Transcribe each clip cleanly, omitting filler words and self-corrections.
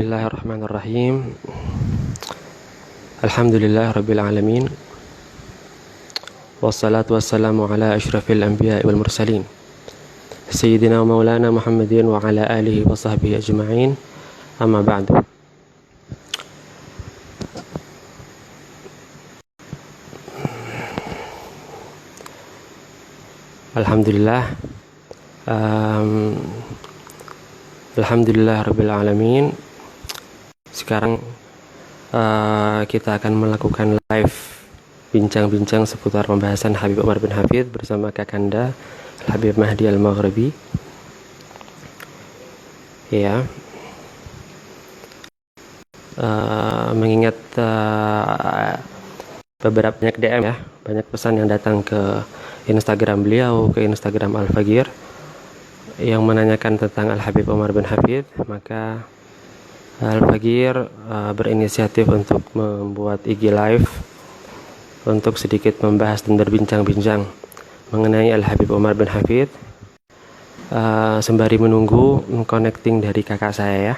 Bismillahirrahmanirrahim. Alhamdulillah rabbil alamin. Wassalatu wassalamu ala asyrafil anbiya'i wal mursalin. Sayyidina wa maulana Muhammadin wa ala alihi wa sahbihi ajma'in. Amma ba'du. Alhamdulillah. Alhamdulillah rabbil alamin. Sekarang kita akan melakukan live bincang-bincang seputar pembahasan Habib Umar bin Hafid bersama Kakanda Habib Mahdi Al-Maghribi. Ya. Mengingat beberapa banyak DM ya, banyak pesan yang datang ke Instagram beliau, ke Instagram Al-Fagir yang menanyakan tentang Al-Habib Umar bin Hafid, maka Al-Fagir berinisiatif untuk membuat IG Live untuk sedikit membahas dan berbincang-bincang mengenai Al-Habib Umar bin Hafid, sembari menunggu connecting dari kakak saya ya.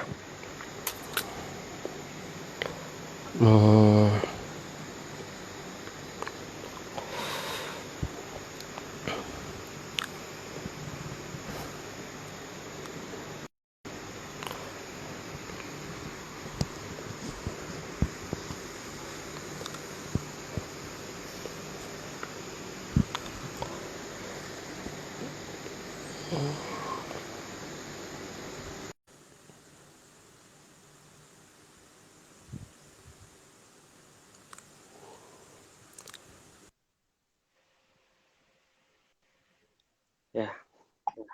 Ya,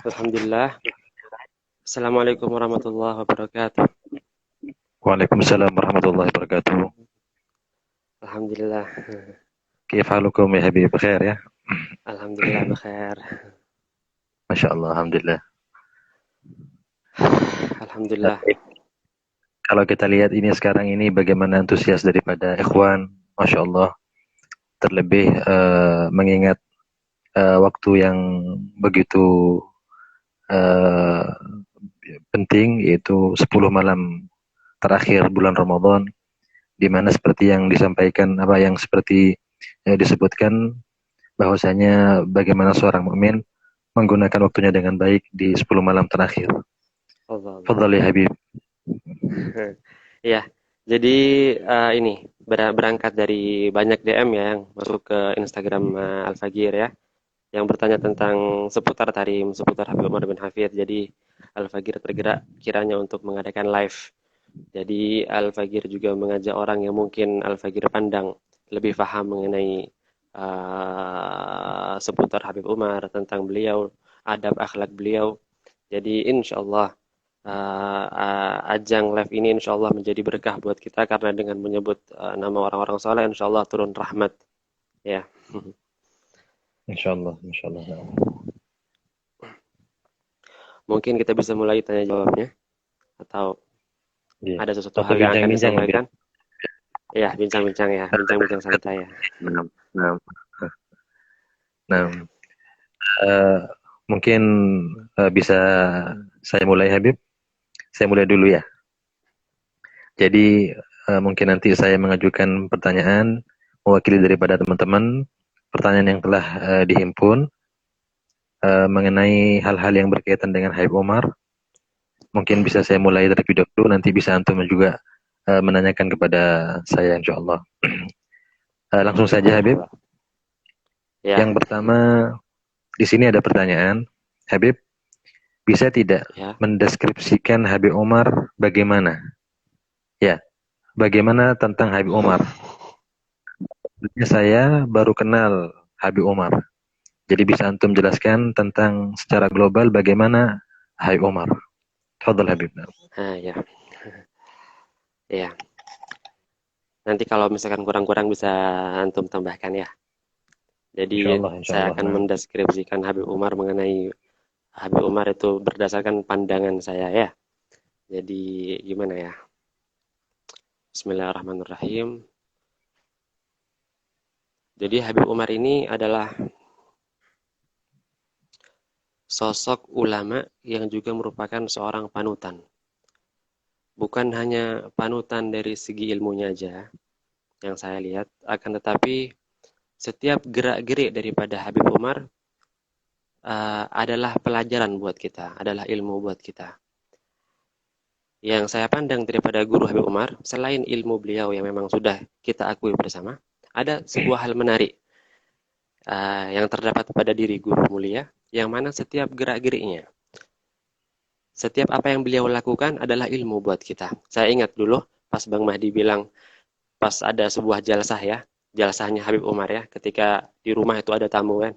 alhamdulillah. Assalamualaikum warahmatullahi wabarakatuh. Waalaikumsalam warahmatullahi wabarakatuh. Alhamdulillah. كيف حالكم يا حبيبي بخير ya? Alhamdulillah bkhair. Masya Allah, alhamdulillah. Alhamdulillah. Kalau kita lihat ini sekarang ini bagaimana antusias daripada ikhwan, Masya Allah. Terlebih mengingat waktu yang begitu penting, yaitu 10 malam terakhir bulan Ramadan, di mana seperti yang disampaikan, yang seperti disebutkan, bahwasanya bagaimana seorang mukmin menggunakan waktunya dengan baik di 10 malam terakhir. Fadhal ya Habib. Ya, jadi ini berangkat dari banyak DM ya yang masuk ke Instagram Al-Fagir ya, yang bertanya tentang seputar tarim, seputar Habib Umar bin Hafid. Jadi Al-Fagir tergerak kiranya untuk mengadakan live. Jadi Al-Fagir juga mengajak orang yang mungkin Al-Fagir pandang lebih paham mengenai seputar Habib Umar, tentang beliau, adab akhlak beliau. Jadi insya Allah ajang live ini insya Allah menjadi berkah buat kita, karena dengan menyebut nama orang-orang soleh insya Allah turun rahmat ya. Insya Allah, insya Allah. Mungkin kita bisa mulai tanya jawabnya, atau ada sesuatu Atau hal yang akan bincang-bincang disampaikan ya, bincang-bincang ya, bincang-bincang santai ya. Nah, mungkin bisa saya mulai Habib. Saya mulai dulu ya. Jadi mungkin nanti saya mengajukan pertanyaan mewakili daripada teman-teman, pertanyaan yang telah dihimpun mengenai hal-hal yang berkaitan dengan Habib Umar. Mungkin bisa saya mulai terlebih dahulu, nanti bisa antum juga menanyakan kepada saya insyaallah. Langsung saja Habib. Ya. Yang pertama, di sini ada pertanyaan, Habib, bisa tidak mendeskripsikan Habib Umar bagaimana? Ya, bagaimana tentang Habib Umar? Saya baru kenal Habib Umar. Jadi bisa antum jelaskan tentang secara global bagaimana Habib Umar. Tafadhal Habib. Ya. Ya. Nanti kalau misalkan kurang-kurang bisa antum tambahkan ya. Jadi Insya Allah, saya akan mendeskripsikan Habib Umar mengenai Habib Umar itu berdasarkan pandangan saya ya. Jadi gimana ya? Bismillahirrahmanirrahim. Jadi Habib Umar ini adalah sosok ulama yang juga merupakan seorang panutan. bukan hanya panutan dari segi ilmunya aja yang saya lihat, akan tetapi setiap gerak-gerik daripada Habib Umar adalah pelajaran buat kita, adalah ilmu buat kita. Yang saya pandang daripada guru Habib Umar, selain ilmu beliau yang memang sudah kita akui bersama, ada sebuah hal menarik yang terdapat pada diri guru mulia, yang mana setiap gerak-geriknya, setiap apa yang beliau lakukan adalah ilmu buat kita. Saya ingat dulu pas Bang Mahdi bilang, pas ada sebuah jalsah ya, jalsahnya Habib Umar ya, ketika di rumah itu ada tamu kan.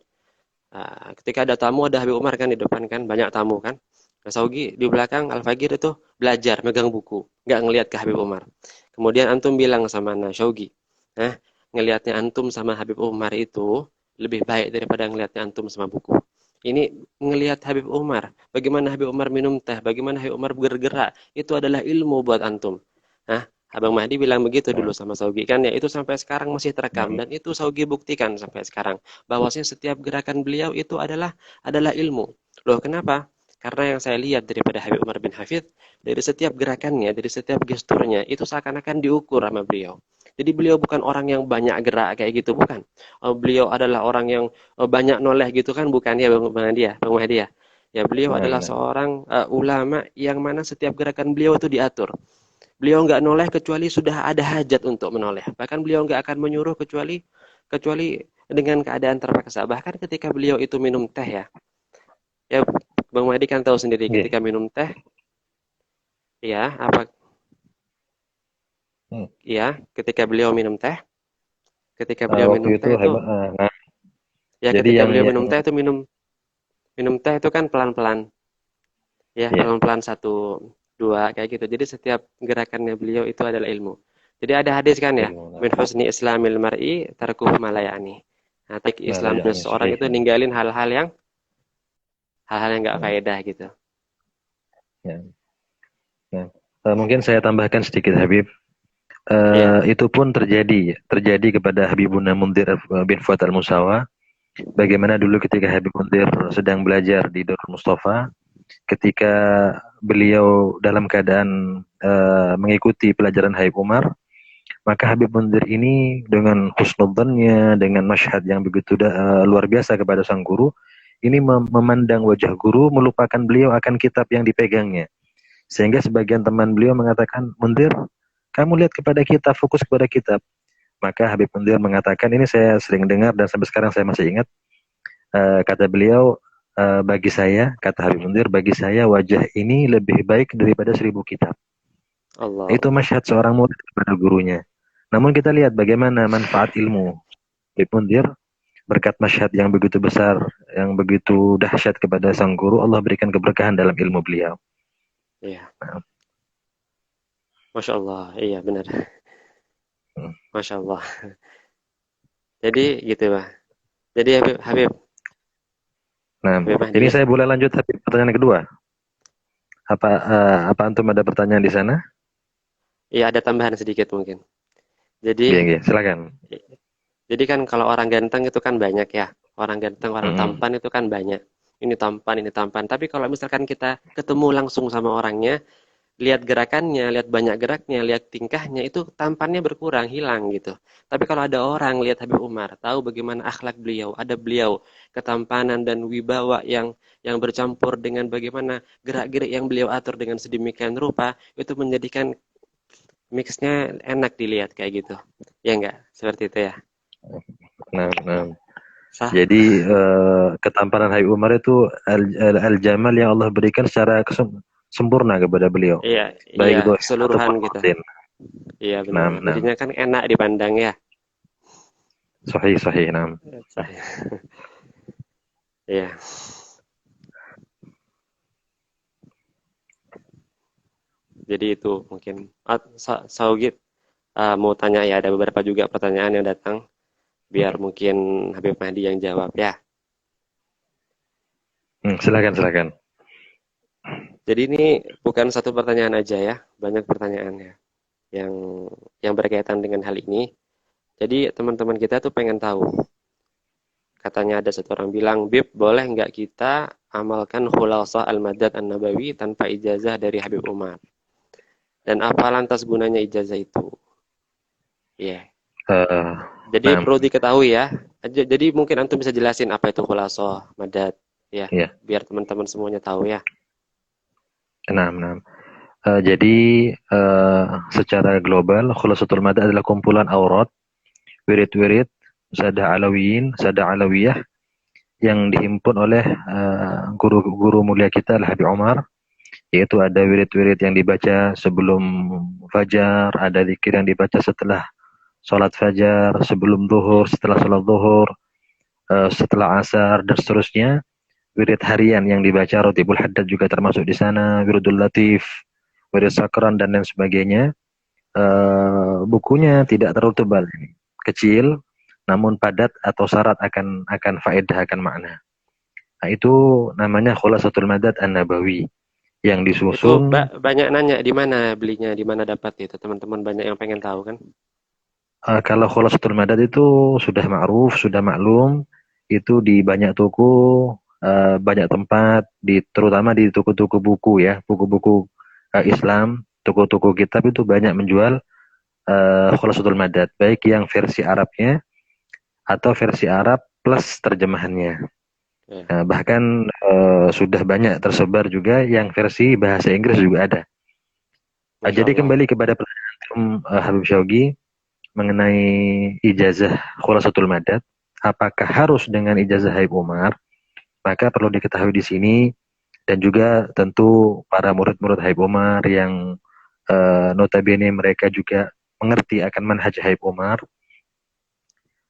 Ketika ada tamu, ada Habib Umar kan di depan kan, banyak tamu kan. Nah, Saugi di belakang Al-Fagir itu belajar, megang buku, nggak ngelihat ke Habib Umar. Kemudian antum bilang sama Syaugi, nah ngelihatnya antum sama Habib Umar itu lebih baik daripada ngelihatnya antum sama buku. Ini ngelihat Habib Umar, bagaimana Habib Umar minum teh, bagaimana Habib Umar bergerak, itu adalah ilmu buat antum. Nah, Abang Mahdi bilang begitu dulu Nah, sama Saugi kan ya, itu sampai sekarang masih terekam nah, dan itu Saugi buktikan sampai sekarang bahwasanya setiap gerakan beliau itu adalah ilmu. Loh, kenapa? Karena yang saya lihat daripada Habib Umar bin Hafid, dari setiap gerakannya, dari setiap gesturnya, itu seakan-akan diukur sama beliau. Jadi beliau bukan orang yang banyak gerak kayak gitu, bukan. Beliau adalah orang yang banyak noleh gitu kan, bukan ya Bang Mahdi ya, Bang Mahdi ya. Ya beliau nah, adalah nah. seorang ulama yang mana setiap gerakan beliau itu diatur. Beliau nggak noleh kecuali sudah ada hajat untuk menoleh. Bahkan beliau nggak akan menyuruh kecuali kecuali dengan keadaan terpaksa. Bahkan ketika beliau itu minum teh ya, ya Bang Mahdi kan tahu sendiri Oke. ketika minum teh, ya apa, Hmm. ya ketika beliau minum teh, ketika beliau Waktu minum itu teh itu, nah, ya jadi ketika beliau yang minum teh itu minum minum teh itu kan pelan-pelan, ya ya, pelan-pelan satu dua kayak gitu. Jadi setiap gerakannya beliau itu adalah ilmu. Jadi ada hadis kan ya, ilmu. Nah, min husni islamil mar'i tarkuhu malayani. Nah, taik nah, Islam dari yani seorang sahih. itu ninggalin hal-hal yang nggak Hmm. faedah gitu. Ya. Nah, mungkin saya tambahkan sedikit Habib. Iya, Itu pun terjadi kepada Habibuna Munzir bin Fuad al-Musawa. Bagaimana dulu ketika Habib Munzir sedang belajar di Darul Mustafa, ketika beliau dalam keadaan mengikuti pelajaran Habib Umar, maka Habib Munzir ini dengan husnudzannya, dengan masyhad yang begitu luar biasa kepada sang guru, ini memandang wajah guru, melupakan beliau akan kitab yang dipegangnya. Sehingga sebagian teman beliau mengatakan, Munzir, kamu lihat kepada kitab, fokus kepada kitab. Maka Habib Munzir mengatakan, ini saya sering dengar dan sampai sekarang saya masih ingat, kata beliau, bagi saya, kata Habib Munzir, bagi saya wajah ini lebih baik daripada 1.000 kitab. Itu Allah. masyhad seorang murid kepada gurunya. Namun kita lihat bagaimana manfaat ilmu. Habib Munzir berkat masyhad yang begitu besar, yang begitu dahsyat kepada sang guru, Allah berikan keberkahan dalam ilmu beliau. Iya, Nah, Masya Allah. Iya benar. hmm. Masya Allah. Jadi gitu Pak. Jadi Habib Nah, Habib Mahdi ini ya. saya boleh lanjut Habib, pertanyaan kedua. Apa antum ada pertanyaan di sana? Iya ada tambahan sedikit mungkin. Jadi Oke, oke, silakan. jadi kan kalau orang ganteng itu kan banyak ya. Orang ganteng, orang Mm-mm. tampan itu kan banyak. Ini tampan, ini tampan. Tapi kalau misalkan kita ketemu langsung sama orangnya, lihat gerakannya, lihat banyak geraknya, lihat tingkahnya, itu tampannya berkurang, hilang gitu. Tapi kalau ada orang lihat Habib Umar, tahu bagaimana akhlak beliau, ada beliau, ketampanan dan wibawa yang bercampur dengan bagaimana gerak-gerik yang beliau atur dengan sedemikian rupa, itu menjadikan mixnya enak dilihat kayak gitu. Ya enggak? Seperti itu ya. Nah, nah. Sah? Jadi ketampanan Habib Umar itu al-jamal yang Allah berikan secara sempurna kepada beliau, Iya, iya, baik dohir keseluruhan ataupun gitu. batin. Iya Nah, benar. nah. Jadinya kan enak dipandang ya. Sahih, sahih, nah. Sah. Iya. Jadi itu mungkin. Saugit mau tanya ya, ada beberapa juga pertanyaan yang datang. Biar mungkin Habib Mahdi yang jawab ya. Silakan, silakan. Jadi ini bukan satu pertanyaan aja ya, banyak pertanyaannya yang yang berkaitan dengan hal ini. Jadi teman-teman kita tuh pengen tahu. Katanya ada satu orang bilang, Bib, boleh nggak kita amalkan khulasah al-madad an-nabawi tanpa ijazah dari Habib Umar? Dan apa lantas gunanya ijazah itu? Ya. Eh, Jadi nah, perlu diketahui ya. Jadi mungkin antum bisa jelasin apa itu khulasoh madad ya, ya, biar teman-teman semuanya tahu ya. nah. Jadi secara global khulasatul mad adalah kumpulan aurat, wirid-wirid, sada alawiyin, sada alawiyah yang dihimpun oleh guru-guru mulia kita Al Habib Umar, yaitu ada wirid-wirid yang dibaca sebelum fajar, ada zikir yang dibaca setelah sholat fajar, sebelum zuhur, setelah sholat zuhur, setelah asar dan seterusnya. Wirid harian yang dibaca Rotibul Haddad juga termasuk di sana, Wiridul Latif, Wirid Sakran dan lain sebagainya. Bukunya tidak terlalu tebal, kecil, namun padat atau syarat akan faedah, akan makna. Nah, itu namanya Khulasatul Madad An-Nabawi yang Itu disusun. banyak nanya di mana belinya, di mana dapat itu. Teman-teman banyak yang pengen tahu kan. Kalau Khulasatul Madad itu sudah ma'ruf, sudah maklum, itu di banyak toko, banyak tempat, terutama di toko-toko buku ya, buku-buku Islam, toko-toko kitab itu banyak menjual Khulasatul Madad, baik yang versi Arabnya atau versi Arab plus terjemahannya. Ya. Nah, bahkan sudah banyak tersebar juga yang versi bahasa Inggris juga ada. Masya Jadi Allah. kembali kepada pertanyaan Habib Syaugi mengenai ijazah Khulasatul Madad, apakah harus dengan ijazah Habib Umar? Maka perlu diketahui di sini, dan juga tentu para murid-murid Habib Umar yang notabene mereka juga mengerti akan manhaj Habib Umar.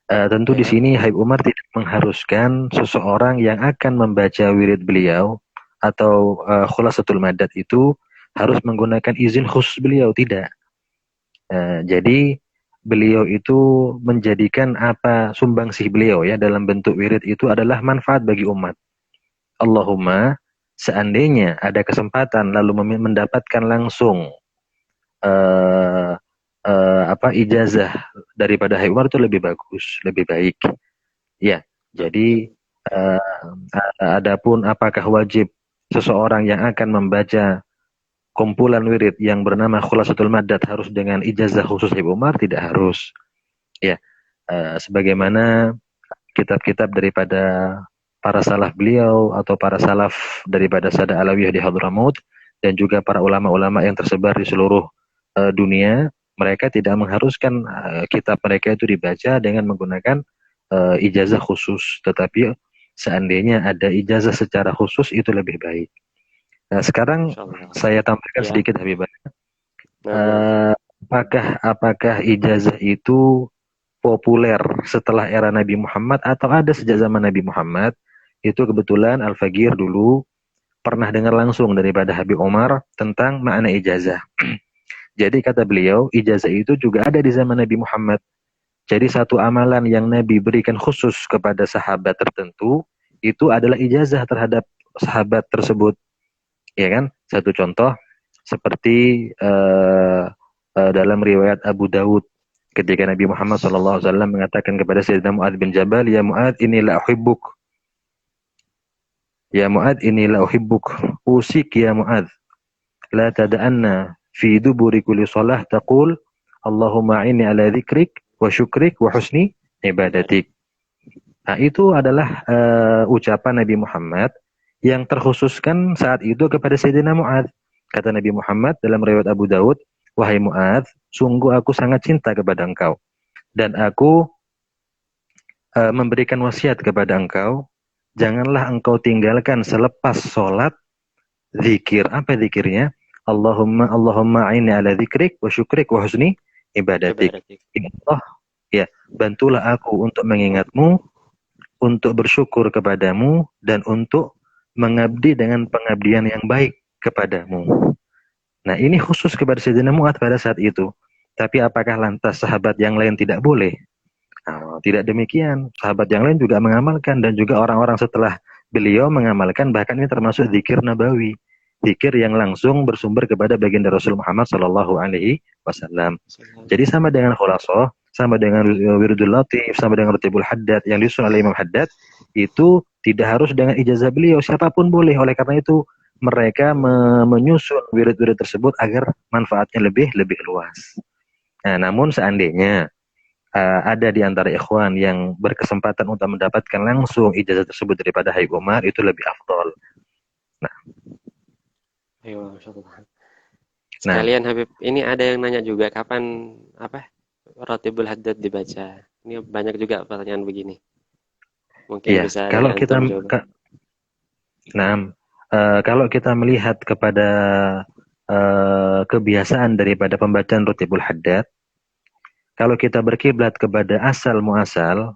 Tentu di Ya. sini Habib Umar tidak mengharuskan seseorang yang akan membaca wirid beliau atau Khulasatul Madad itu harus menggunakan izin khusus beliau, tidak. Jadi beliau itu menjadikan apa sumbangsih beliau ya dalam bentuk wirid itu adalah manfaat bagi umat. Allahumma, seandainya ada kesempatan lalu mendapatkan langsung uh, ijazah daripada Habib Umar, itu lebih bagus, lebih baik. Ya, jadi uh, adapun apakah wajib seseorang yang akan membaca kumpulan wirid yang bernama Khulasatul Madad harus dengan ijazah khusus Habib Umar? Tidak harus. Ya, sebagaimana kitab-kitab daripada para salaf beliau atau para salaf daripada Sada Alawiyah di Hadramaut dan juga para ulama-ulama yang tersebar di seluruh dunia, mereka tidak mengharuskan kitab mereka itu dibaca dengan menggunakan ijazah khusus, tetapi seandainya ada ijazah secara khusus itu lebih baik. Nah, sekarang Masya Allah. saya tambahkan Ya. sedikit Habibah. Nah. Apakah ijazah itu populer setelah era Nabi Muhammad atau ada sejak zaman Nabi Muhammad? Itu kebetulan Al-Fagir dulu pernah dengar langsung daripada Habib Umar tentang makna ijazah. Jadi kata beliau, ijazah itu juga ada di zaman Nabi Muhammad. Jadi satu amalan yang Nabi berikan khusus kepada sahabat tertentu, itu adalah ijazah terhadap sahabat tersebut. Ya kan? Satu contoh, seperti dalam riwayat Abu Dawud, ketika Nabi Muhammad SAW mengatakan kepada Sayyidina Mu'adz bin Jabal, Ya Mu'adz, inilah uhibbuk. Ya Mu'adz, inilah uhibbuk. Usik ya Mu'adz. La tada'anna fi duburi kulli salah taqul, Allahumma inni ala dzikrik wa syukrik wa husni ibadatik. Nah, itu adalah ucapan Nabi Muhammad yang terkhususkan saat itu kepada Sayyidina Mu'adz. Kata Nabi Muhammad dalam riwayat Abu Dawud, Wahai Mu'adz, sungguh aku sangat cinta kepada engkau. Dan aku memberikan wasiat kepada engkau, janganlah engkau tinggalkan selepas sholat zikir. Apa zikirnya? Allahumma aini ala zikrik wa syukrik wa husni ibadatik. Ya Allah, ya, bantulah aku untuk mengingatmu, untuk bersyukur kepadamu, dan untuk mengabdi dengan pengabdian yang baik kepadamu. Nah, ini khusus kepada Sayyidina Mu'adz pada saat itu. Tapi apakah lantas sahabat yang lain tidak boleh? Nah, tidak demikian. Sahabat yang lain juga mengamalkan, dan juga orang-orang setelah beliau mengamalkan, bahkan ini termasuk zikir nabawi. Zikir yang langsung bersumber kepada baginda Rasul Muhammad Sallallahu Alaihi Wasallam. Jadi sama dengan khulasoh, sama dengan Wiridul Latif, sama dengan Rotibul Haddad yang disusun oleh Imam Haddad, itu tidak harus dengan ijazah beliau, siapapun boleh. Oleh karena itu mereka menyusun wirid-wirid tersebut agar manfaatnya lebih luas. Nah, namun seandainya ada di antara ikhwan yang berkesempatan untuk mendapatkan langsung ijazah tersebut daripada Habib Umar, itu lebih afdol. Ayo, Masya Allah. Nah, Sekalian Habib, ini ada yang nanya juga kapan apa Rotibul Haddad dibaca. Ini banyak juga pertanyaan begini. Mungkin iya, bisa dari kalau kita, antum jawab. nah, kalau kita melihat kepada kebiasaan daripada pembacaan Rotibul Haddad, kalau kita berkiblat kepada asal muasal,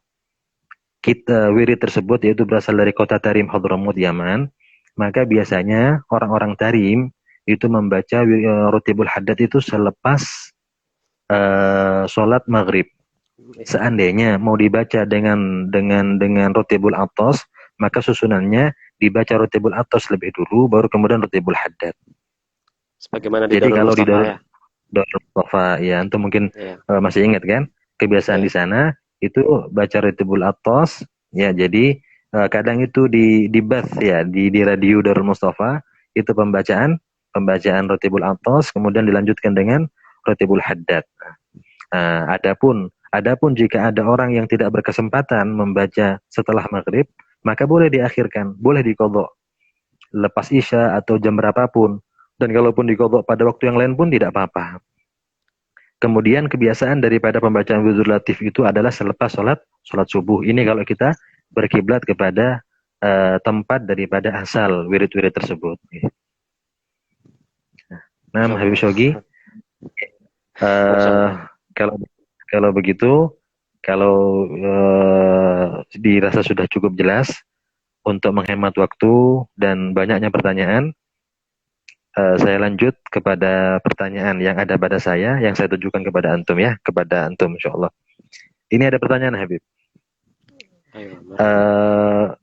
kita wirid tersebut yaitu berasal dari kota Tarim Hadramut Yaman, maka biasanya orang-orang Tarim itu membaca Rotibul Haddad itu selepas sholat maghrib. Seandainya mau dibaca dengan Rotibul Atos, maka susunannya dibaca Rotibul Atos lebih dulu, baru kemudian Rotibul Haddad. Sebagaimana di Jadi Darul kalau di Mustafa ya. Darul Mustafa, ya itu mungkin Iya, masih ingat kan kebiasaan di iya. sana itu baca Rotibul Atos, ya. Jadi kadang itu di bath ya, di radio Darul Mustafa itu pembacaan Rotibul Atos, kemudian dilanjutkan dengan Rotibul Haddad. Adapun jika ada orang yang tidak berkesempatan membaca setelah maghrib, maka boleh diakhirkan, boleh dikodok lepas isya atau jam berapapun. Dan kalaupun dikodok pada waktu yang lain pun tidak apa-apa. Kemudian kebiasaan daripada pembacaan wirdul latif itu adalah selepas sholat subuh. Ini kalau kita berkiblat kepada tempat daripada asal wirid-wirid tersebut. Nah, Masya Habib Allah. Shogi, Masya uh, Allah. kalau kalau begitu, kalau dirasa sudah cukup jelas untuk menghemat waktu dan banyaknya pertanyaan, saya lanjut kepada pertanyaan yang ada pada saya, yang saya tujukan kepada antum ya, kepada antum insya Allah. Ini ada pertanyaan Habib. Ayo, marhaban.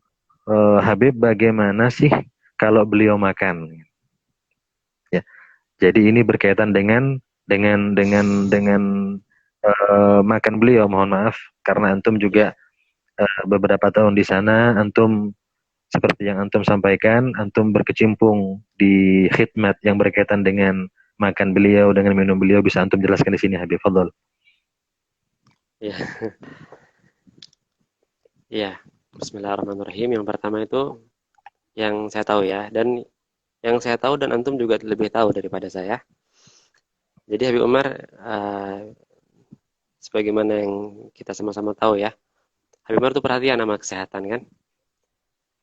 Habib, bagaimana sih kalau beliau makan? Ya, jadi ini berkaitan dengan makan beliau. Mohon maaf karena antum juga Iya, beberapa tahun di sana, antum seperti yang antum sampaikan, antum berkecimpung di khidmat yang berkaitan dengan makan beliau, dengan minum beliau. Bisa antum jelaskan di sini Habib, fadhol. iya, iya. Bismillahirrahmanirrahim. Yang pertama itu yang saya tahu ya, dan yang saya tahu dan antum juga lebih tahu daripada saya. Jadi Habib Umar, sebagaimana yang kita sama-sama tahu ya, Habib Umar itu perhatian sama kesehatan kan,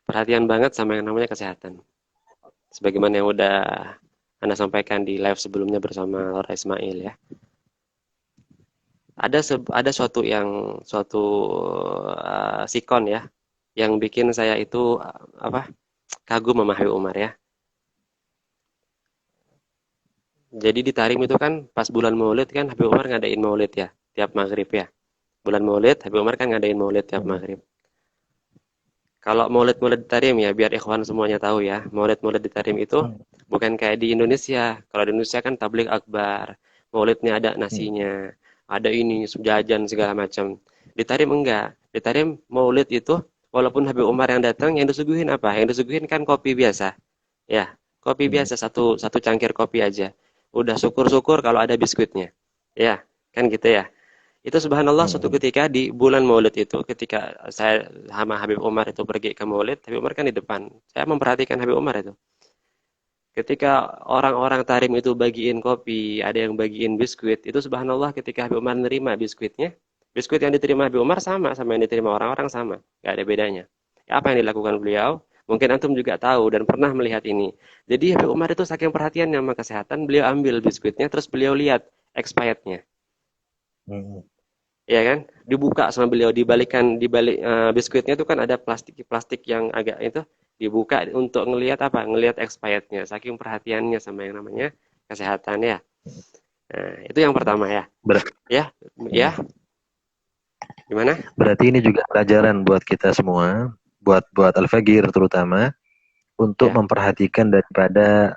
perhatian banget sama yang namanya kesehatan. Sebagaimana yang udah Anda sampaikan di live sebelumnya bersama Laura Ismail ya. Ada suatu sikon ya, yang bikin saya itu apa kagum sama Habib Umar ya. Jadi di Tarim itu kan pas bulan Maulid kan Habib Umar ngadain Maulid ya, tiap maghrib ya. Bulan Maulid, Habib Umar kan ngadain Maulid tiap maghrib. Kalau Maulid-Maulid di Tarim ya, biar ikhwan semuanya tahu ya, Maulid-Maulid di Tarim itu bukan kayak di Indonesia. Kalau di Indonesia kan tablik akbar, Maulidnya ada nasinya, ada ini jajan segala macam. Di Tarim enggak. Di Tarim Maulid itu walaupun Habib Umar yang datang, yang disuguhin apa? Yang disuguhin kan kopi biasa. Ya, kopi biasa satu satu cangkir kopi aja. Udah syukur-syukur kalau ada biskuitnya. Ya, kan gitu ya. Itu subhanallah suatu ketika di bulan Maulid itu ketika saya sama Habib Umar itu pergi ke Maulid, Habib Umar kan di depan. Saya memperhatikan Habib Umar itu. Ketika orang-orang Tarim itu bagiin kopi, ada yang bagiin biskuit, itu subhanallah ketika Habib Umar nerima biskuitnya, biskuit yang diterima Habib Umar sama yang diterima orang-orang sama, nggak ada bedanya. Ya, apa yang dilakukan beliau? Mungkin antum juga tahu dan pernah melihat ini. Jadi Habib Umar itu saking perhatiannya sama kesehatan, beliau ambil biskuitnya, terus beliau lihat expirednya. Ya kan, dibuka sama beliau, dibalik biskuitnya itu kan ada plastik yang agak itu dibuka untuk ngelihat apa, ngelihat expirednya, saking perhatiannya sama yang namanya kesehatan ya. Nah, itu yang pertama ya. Ber- Ya, ya, gimana? Berarti ini juga pelajaran buat kita semua, buat Al-Fagir terutama, untuk Ya, memperhatikan daripada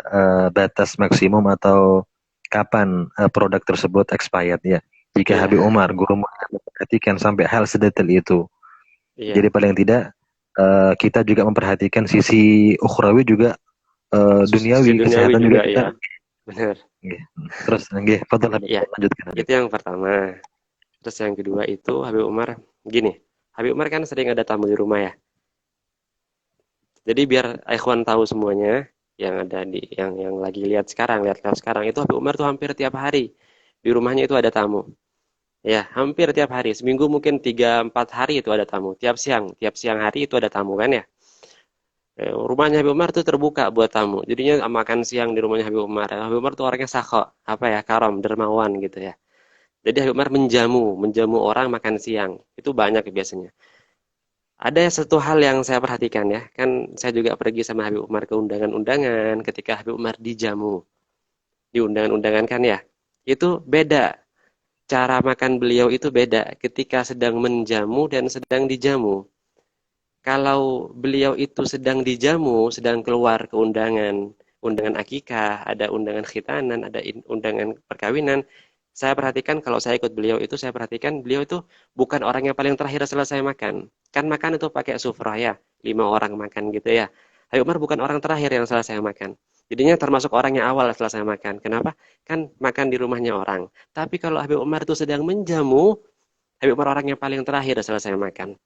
batas maksimum atau kapan produk tersebut expired ya. Jika Habib iya, Umar, guru memperhatikan sampai hal sedetail itu. Jadi iya, paling tidak kita juga memperhatikan sisi ukhrawi juga duniawi, Sisi duniawi kesehatan juga juga kita. ya. Benar. Nggih. Terus nggih, fadhal Habib, Ya, lanjutkan Habib. itu yang pertama. Terus yang kedua itu Habib Umar gini. Habib Umar kan sering ada tamu di rumah ya. Jadi biar ikhwan tahu semuanya yang ada di yang lagi lihat sekarang, lihat live sekarang itu Habib Umar tuh hampir tiap hari di rumahnya itu ada tamu. Ya, hampir tiap hari. Seminggu mungkin 3 4 hari itu ada tamu. Tiap siang hari itu ada tamu kan ya. Rumahnya Habib Umar tuh terbuka buat tamu. Jadinya makan siang di rumahnya Habib Umar. Habib Umar tuh orangnya sakho, apa ya, karam, dermawan gitu ya. Jadi Habib Umar menjamu orang makan siang. Itu banyak biasanya. Ada satu hal yang saya perhatikan ya, kan saya juga pergi sama Habib Umar ke undangan-undangan ketika Habib Umar dijamu. Di undangan-undangan kan ya. Itu beda. Cara makan beliau itu beda ketika sedang menjamu dan sedang dijamu. Kalau beliau itu sedang dijamu, sedang keluar ke undangan, undangan akikah, ada undangan khitanan, ada undangan perkawinan, saya perhatikan kalau saya ikut beliau itu, saya perhatikan beliau itu bukan orang yang paling terakhir selesai makan. Kan makan itu pakai sufrah ya, 5 orang makan gitu ya. Habib Umar bukan orang terakhir yang selesai makan. Jadinya termasuk orang yang awal selesai makan. Kenapa? Kan makan di rumahnya orang. Tapi kalau Habib Umar itu sedang menjamu, Habib Umar orang yang paling terakhir selesai makan.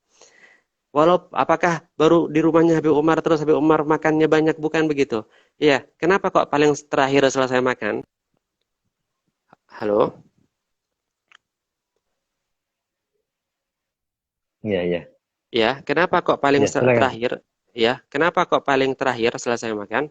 Walau apakah baru di rumahnya Habib Umar terus Habib Umar makannya banyak, bukan begitu? Iya, kenapa kok paling terakhir selesai makan? Halo? Iya, iya. Ya, kenapa kok paling Ya, silakan. terakhir? Ya, kenapa kok paling terakhir selesai makan?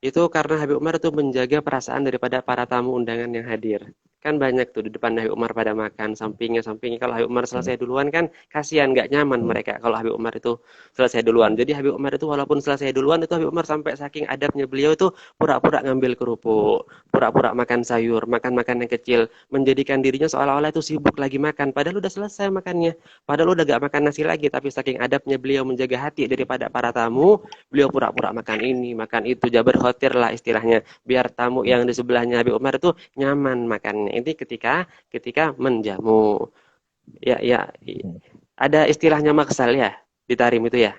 Itu karena Habib Umar itu menjaga perasaan daripada para tamu undangan yang hadir. Kan banyak tuh di depan Habib Umar pada makan, sampingnya. Kalau Habib Umar Hmm, selesai duluan kan kasihan, nggak nyaman hmm, mereka kalau Habib Umar itu selesai duluan. hmm. Jadi Habib Umar itu walaupun selesai duluan itu Habib Umar sampai saking adabnya beliau itu pura-pura ngambil kerupuk, pura-pura makan sayur, makan-makan yang kecil, menjadikan dirinya seolah-olah itu sibuk lagi makan. Padahal udah selesai makannya. Padahal udah gak makan nasi lagi, tapi saking adabnya beliau menjaga hati daripada para tamu, beliau pura-pura makan ini, makan itu, jabar khotir lah istilahnya, biar tamu yang di sebelahnya Habib Umar itu nyaman makannya. Ini ketika ketika menjamu. Ya, ya, Hmm. ada istilahnya maksal ya di Tarim itu ya.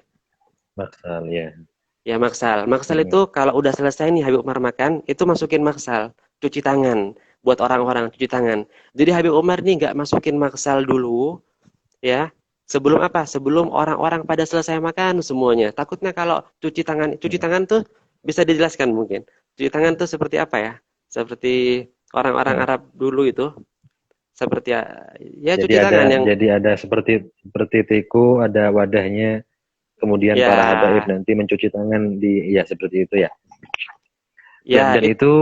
Maksal ya. Ya maksal. Maksal Hmm, itu kalau udah selesai nih Habib Umar makan, itu masukin maksal, cuci tangan buat orang-orang cuci tangan. Jadi Habib Umar nih nggak masukin maksal dulu, ya. Sebelum apa? Sebelum orang-orang pada selesai makan semuanya. Takutnya kalau cuci hmm, tangan tuh bisa dijelaskan mungkin. Cuci tangan tuh seperti apa ya? Seperti orang-orang hmm. Arab dulu itu, seperti ya, ya Jadi cuci ada tangan yang jadi ada seperti tiku, ada wadahnya, kemudian para habaib ya, nanti mencuci tangan di, ya seperti itu ya. Dan ya dan itu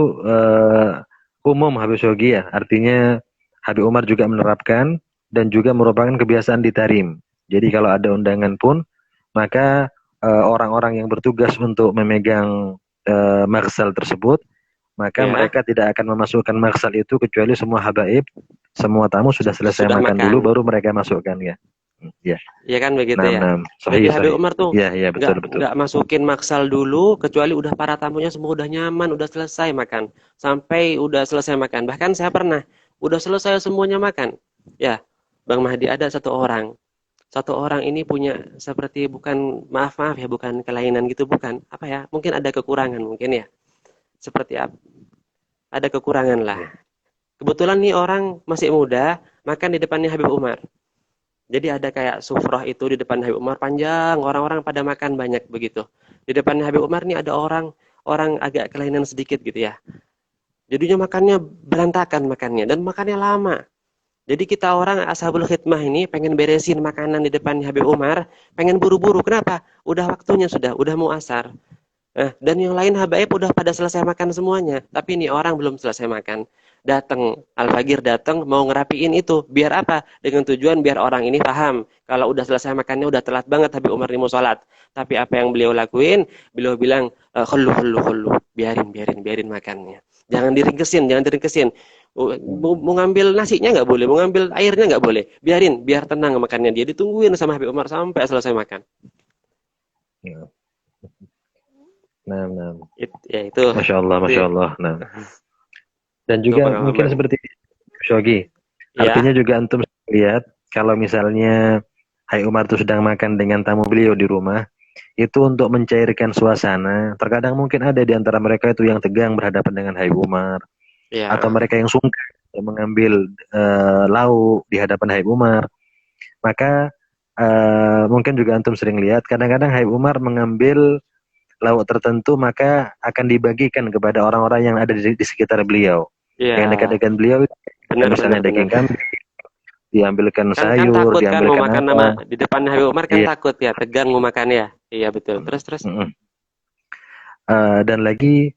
umum Habib Shogi ya. Artinya Habib Umar juga menerapkan dan juga merupakan kebiasaan di Tarim. Jadi kalau ada undangan pun maka orang-orang yang bertugas untuk memegang marsal tersebut, maka ya mereka tidak akan memasukkan marsal itu kecuali semua habaib, semua tamu sudah selesai sudah makan dulu makan. baru mereka masukkan ya. Ya, Ya kan begitu enam ya. enam, Jadi sahih Habib sahih. Umar tuh Ya ya, nggak betul betul. nggak masukin maksal dulu kecuali udah para tamunya semua udah nyaman, udah selesai makan. Sampai udah selesai makan. Bahkan saya pernah udah selesai semuanya makan. Ya, Bang Mahdi ada satu orang. Satu orang ini punya seperti bukan maaf-maaf ya, bukan kelainan gitu bukan. Apa ya? Mungkin ada kekurangan mungkin ya. Seperti apa? Ada kekurangan lah. Ya. Kebetulan nih orang masih muda, makan di depannya Habib Umar. Jadi ada kayak sufroh itu di depan Habib Umar panjang, orang-orang pada makan banyak begitu. Di depannya Habib Umar nih ada orang orang agak kelainan sedikit gitu ya. Jadinya makannya berantakan makannya dan makannya lama. Jadi kita orang ashabul khidmah ini pengen beresin makanan di depannya Habib Umar, pengen buru-buru. Kenapa? Udah waktunya sudah, udah mau asar. Dan yang lain habaib udah pada selesai makan semuanya, tapi ini orang belum selesai makan. Datang, Al-Fagir datang mau ngerapiin itu. Biar apa? Dengan tujuan biar orang ini paham. Kalau udah selesai makannya udah telat banget Habib Umar ini mau sholat. Tapi apa yang beliau lakuin? Beliau bilang, khullu, khullu, khullu. Biarin makannya. Jangan diringkesin. Mau ngambil nasinya nggak boleh, mau ngambil airnya nggak boleh. Biar tenang makannya dia. Ditungguin sama Habib Umar sampai selesai makan. Ya. Nah, nah. Ya itu, Masya Allah, itu, Masya Allah. Nah, dan itu juga mungkin pengalaman. seperti Shogi. Artinya Ya, juga antum lihat kalau misalnya Hai Umar itu sedang makan dengan tamu beliau di rumah, itu untuk mencairkan suasana. Terkadang mungkin ada di antara mereka itu yang tegang berhadapan dengan Habib Umar, atau Ya, mereka yang sungkan mengambil lauk di hadapan Habib Umar. Maka mungkin juga antum sering lihat kadang-kadang Habib Umar mengambil lauk tertentu maka akan dibagikan kepada orang-orang yang ada di sekitar beliau. Yang ya, dekat-dekat beliau, benar benar misalnya benar. daging kambing, diambilkan Kan sayur, takut kan mau diambilkan makan nama apa. di depan Habib Umar kan Iya. takut ya, tegang mau makan ya. Iya betul. Terus terus. Mm-mm. Dan lagi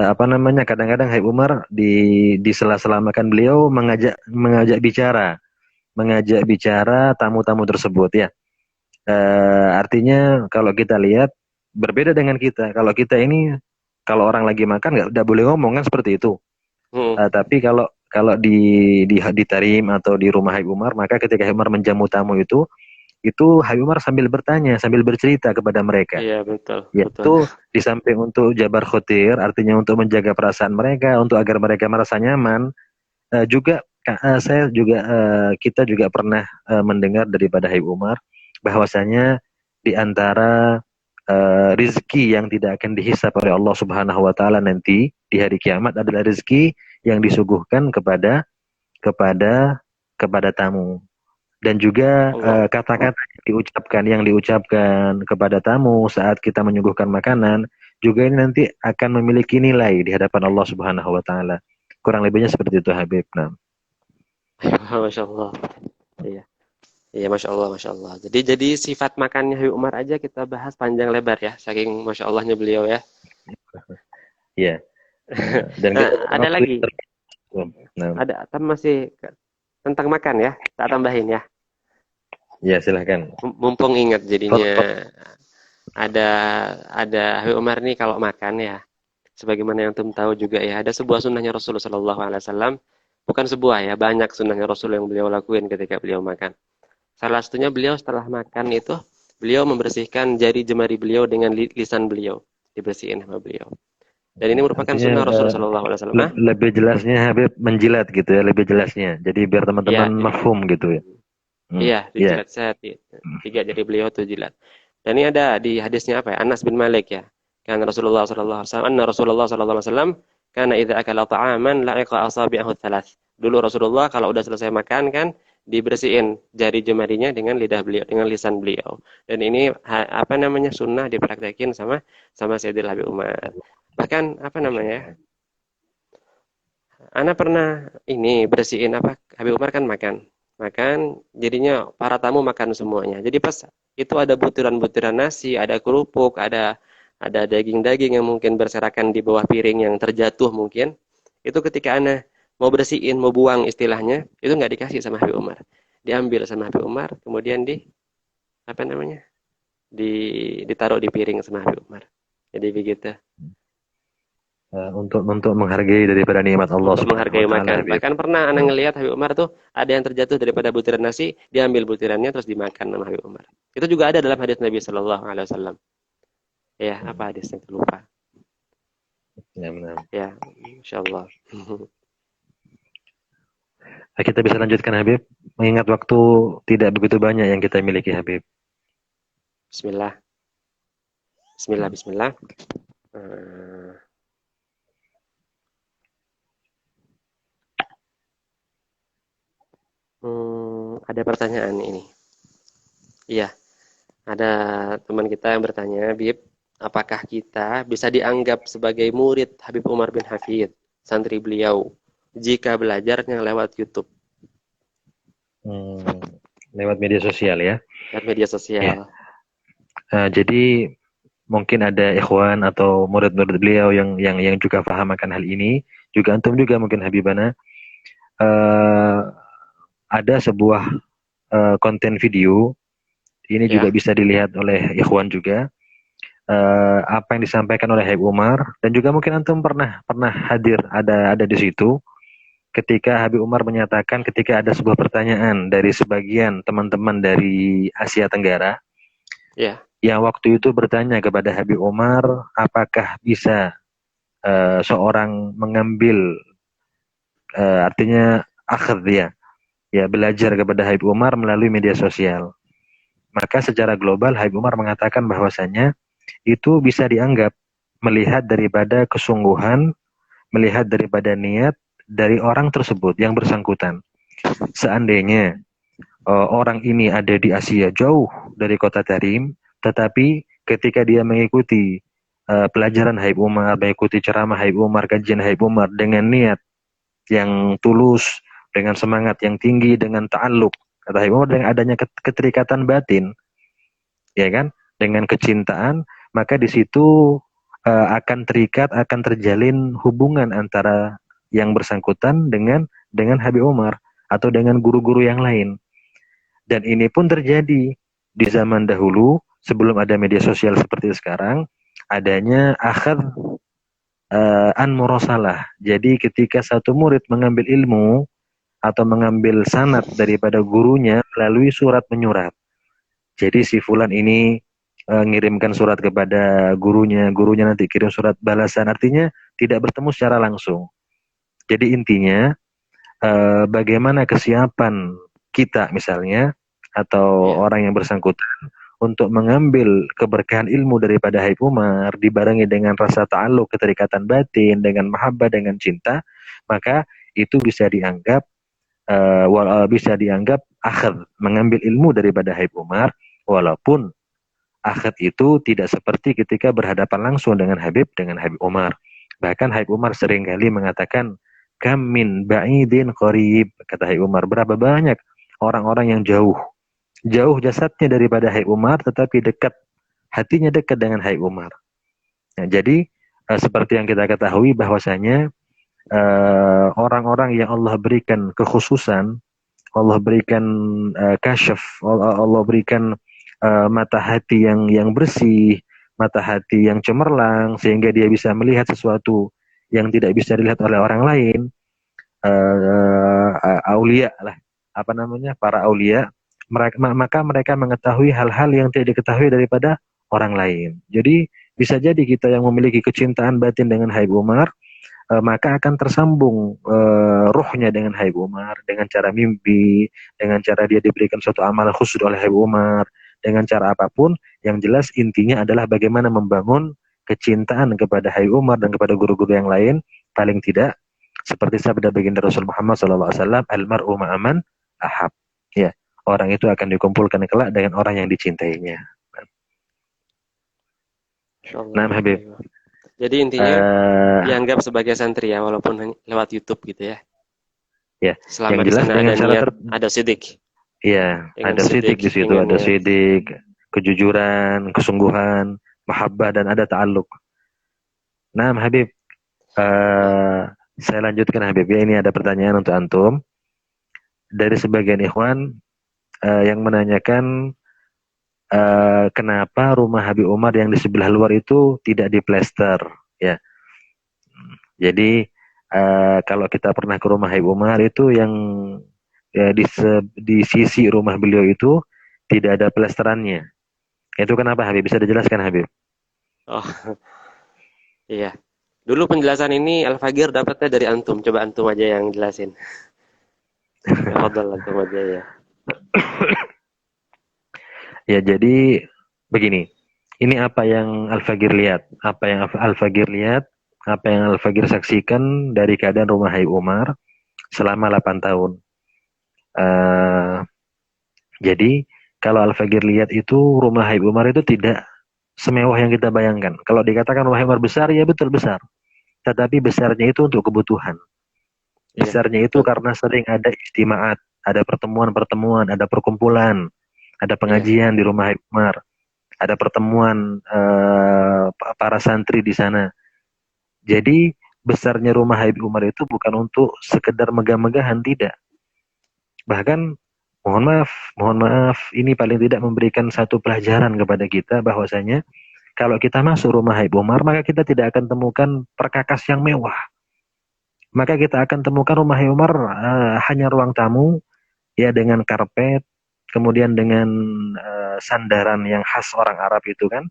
apa namanya kadang-kadang Habib Umar di sela-sela makan beliau mengajak bicara tamu-tamu tersebut ya. Artinya kalau kita lihat berbeda dengan kita. Kalau kita ini kalau orang lagi makan nggak boleh ngomong kan seperti itu. Hmm. Tapi kalau kalau di Tarim atau di rumah Habib Umar, maka ketika Habib Umar menjamu tamu itu Habib Umar sambil bertanya, sambil bercerita kepada mereka. Iya betul betul. Yaitu di samping untuk jabar khotir, artinya untuk menjaga perasaan mereka, untuk agar mereka merasa nyaman, juga saya juga kita juga pernah mendengar daripada Habib Umar bahwasanya di antara rizki yang tidak akan dihisap oleh Allah Subhanahu wa taala nanti di hari kiamat adalah rizki yang disuguhkan kepada kepada tamu, dan juga Allah. kata-kata yang diucapkan kepada tamu saat kita menyuguhkan makanan juga ini nanti akan memiliki nilai di hadapan Allah Subhanahu wa taala. Kurang lebihnya seperti itu Habib. Nah, Masya Allah. Iya. Iya, Masya Allah, Masya Allah. Jadi sifat makannya Habib Umar aja kita bahas panjang lebar ya, saking Masya Allahnya beliau ya. ya. Dan Nah, kita ada waktu lagi, nah, ada masih tentang makan ya, tak tambahin ya. ya silahkan. Mumpung ingat Fadl. jadinya ada ada Habib Umar nih kalau makan ya, sebagaimana yang antum tahu juga ya, ada sebuah sunnahnya Rasulullah Shallallahu Alaihi Wasallam, bukan sebuah ya, banyak sunnahnya Rasul yang beliau lakuin ketika beliau makan. Salah satunya beliau setelah makan itu, beliau membersihkan jari jemari beliau dengan lisan beliau, dibersihin sama beliau. Dan ini merupakan Artinya sunnah Rasul Shallallahu Alaihi Wasallam. lebih jelasnya Habib menjilat gitu ya, lebih jelasnya. Jadi biar Iya, teman-teman jadi mafhum gitu ya. iya Ya. dijilat saya tiga jari beliau tuh jilat. Dan ini ada di hadisnya apa ya? Anas bin Malik ya. Kan Rasulullah Shallallahu Alaihi Wasallam, anna Rasulullah Shallallahu Alaihi Wasallam karena idza akala ta'aman la'iqa asabi'ahu thalath. Dulu Rasulullah kalau udah selesai makan kan dibersihin jari jemarinya dengan lidah beliau, dengan lisan beliau. Dan ini apa namanya sunnah dipraktekin sama sama Sayyidil Habib Umar. Bahkan apa namanya? Ana pernah ini bersihin apa? Habib Umar kan makan. Makan, jadinya para tamu makan semuanya. Jadi pas itu ada butiran-butiran nasi, ada kerupuk, ada daging-daging yang mungkin berserakan di bawah piring yang terjatuh mungkin. Itu ketika Ana mau bersihin, mau buang istilahnya, itu nggak dikasih sama Habib Umar. Diambil sama Habib Umar, kemudian di apa namanya? Ditaruh di piring sama Habib Umar. Jadi begitu. Untuk menghargai daripada nikmat Allah Untuk Subhanahu menghargai wa taala makan. Habib. Bahkan pernah anak Nah, ngelihat Habib Umar tuh ada yang terjatuh daripada butiran nasi, diambil butirannya terus dimakan sama Habib Umar. Itu juga ada dalam hadis Nabi Shallallahu Alaihi Wasallam. Ya, apa hadisnya lupa. ya, benar. Ya, Insya Allah. Nah, kita bisa lanjutkan Habib, mengingat waktu tidak begitu banyak yang kita miliki Habib. Bismillah, Bismillah, Bismillah. Eh, ada pertanyaan ini. Iya, ada teman kita yang bertanya, Bib, apakah kita bisa dianggap sebagai murid Habib Umar bin Hafid, santri beliau, jika belajarnya lewat YouTube, Hmm, lewat media sosial ya. lewat media Ya. sosial? Jadi mungkin ada ikhwan atau murid-murid beliau yang juga paham akan hal ini, juga antum juga mungkin Habibana, eh, ada sebuah konten video ini juga Ya, bisa dilihat oleh ikhwan juga, apa yang disampaikan oleh Habib Umar, dan juga mungkin antum pernah pernah hadir ada di situ ketika Habib Umar menyatakan ketika ada sebuah pertanyaan dari sebagian teman-teman dari Asia Tenggara ya, yang waktu itu bertanya kepada Habib Umar apakah bisa seorang mengambil artinya akhd ya belajar kepada Habib Umar melalui media sosial. Maka secara global Habib Umar mengatakan bahwasanya itu bisa dianggap melihat daripada kesungguhan, melihat daripada niat dari orang tersebut yang bersangkutan. Seandainya orang ini ada di Asia jauh dari kota Tarim, tetapi ketika dia mengikuti pelajaran Habib Umar, mengikuti ceramah Habib Umar, kajian Habib Umar dengan niat yang tulus, dengan semangat yang tinggi, dengan ta'alluq, kata Habib Umar, dengan adanya keterikatan batin, ya kan, dengan kecintaan, maka di situ akan terikat, akan terjalin hubungan antara yang bersangkutan dengan Habib Umar atau dengan guru-guru yang lain. Dan ini pun terjadi di zaman dahulu sebelum ada media sosial seperti sekarang, adanya akhad an murasalah. Jadi ketika satu murid mengambil ilmu atau mengambil sanad daripada gurunya melalui surat menyurat. Jadi si fulan ini ngirimkan surat kepada gurunya, gurunya nanti kirim surat balasan, artinya tidak bertemu secara langsung. Jadi intinya bagaimana kesiapan kita misalnya atau orang yang bersangkutan untuk mengambil keberkahan ilmu daripada Habib Umar dibarengi dengan rasa ta'alluq, keterikatan batin, dengan mahabbah, dengan cinta, maka itu bisa dianggap akhad, mengambil ilmu daripada Habib Umar, walaupun akhad itu tidak seperti ketika berhadapan langsung dengan Habib Umar. Bahkan Habib Umar seringkali mengatakan kam min ba'idin qarib, kata Habib Umar, berapa banyak orang-orang yang jauh jasadnya daripada Habib Umar, tetapi dekat hatinya, dekat dengan Habib Umar. Nah, jadi seperti yang kita ketahui bahwasanya orang-orang yang Allah berikan kekhususan, Allah berikan kasyaf, Allah berikan mata hati yang bersih, mata hati yang cemerlang, sehingga dia bisa melihat sesuatu yang tidak bisa dilihat oleh orang lain. Aulia lah, para aulia, maka mereka mengetahui hal-hal yang tidak diketahui daripada orang lain. Jadi bisa jadi kita yang memiliki kecintaan batin dengan Habib Umar, maka akan tersambung ruhnya dengan Habib Umar, dengan cara mimpi, dengan cara dia diberikan suatu amal khusus oleh Habib Umar, dengan cara apapun. Yang jelas intinya adalah bagaimana membangun kecintaan kepada Habib Umar dan kepada guru-guru yang lain, paling tidak seperti sabda baginda Rasul Muhammad SAW, almar'u ma'aman ahab. Ya, orang itu akan dikumpulkan kelak dengan orang yang dicintainya. Nah, Habib. Jadi intinya dianggap sebagai santri ya, walaupun lewat YouTube gitu ya. Ya, selama yang di jelas sana dengan ada niat, ada sidik. Iya, ada sidik di situ, ada sidik, kejujuran, kesungguhan, mahabbah, dan ada ta'alluq. Nah, Habib, saya lanjutkan Habib ya, ini ada pertanyaan untuk antum dari sebagian ikhwan yang menanyakan kenapa rumah Habib Umar yang di sebelah luar itu tidak diplester ya. Jadi kalau kita pernah ke rumah Habib Umar itu yang ya, di sisi rumah beliau itu tidak ada plesterannya. Itu kenapa Habib? Bisa dijelaskan Habib? Oh, iya. Dulu penjelasan ini Al-Fagir dapatnya dari antum. Coba antum aja yang jelasin. Tafadhol antum aja ya. Ya, jadi begini. Ini apa yang Al-Fagir lihat, apa yang Al-Fagir lihat, apa yang Al-Fagir saksikan dari keadaan rumah Habib Umar selama 8 tahun. Jadi kalau Al-Fagir lihat itu rumah Habib Umar itu tidak semewah yang kita bayangkan. Kalau dikatakan rumah Habib Umar besar, ya betul besar. Tetapi besarnya itu untuk kebutuhan. Besarnya itu karena sering ada istimaat, ada pertemuan-pertemuan, ada perkumpulan, ada pengajian di rumah Habib Umar, ada pertemuan para santri di sana. Jadi besarnya rumah Habib Umar itu bukan untuk sekedar megah-megahan, tidak. Bahkan mohon maaf, ini paling tidak memberikan satu pelajaran kepada kita bahwasanya kalau kita masuk rumah Habib Umar, maka kita tidak akan temukan perkakas yang mewah. Maka kita akan temukan rumah Habib Umar hanya ruang tamu, ya dengan karpet, kemudian dengan sandaran yang khas orang Arab itu kan.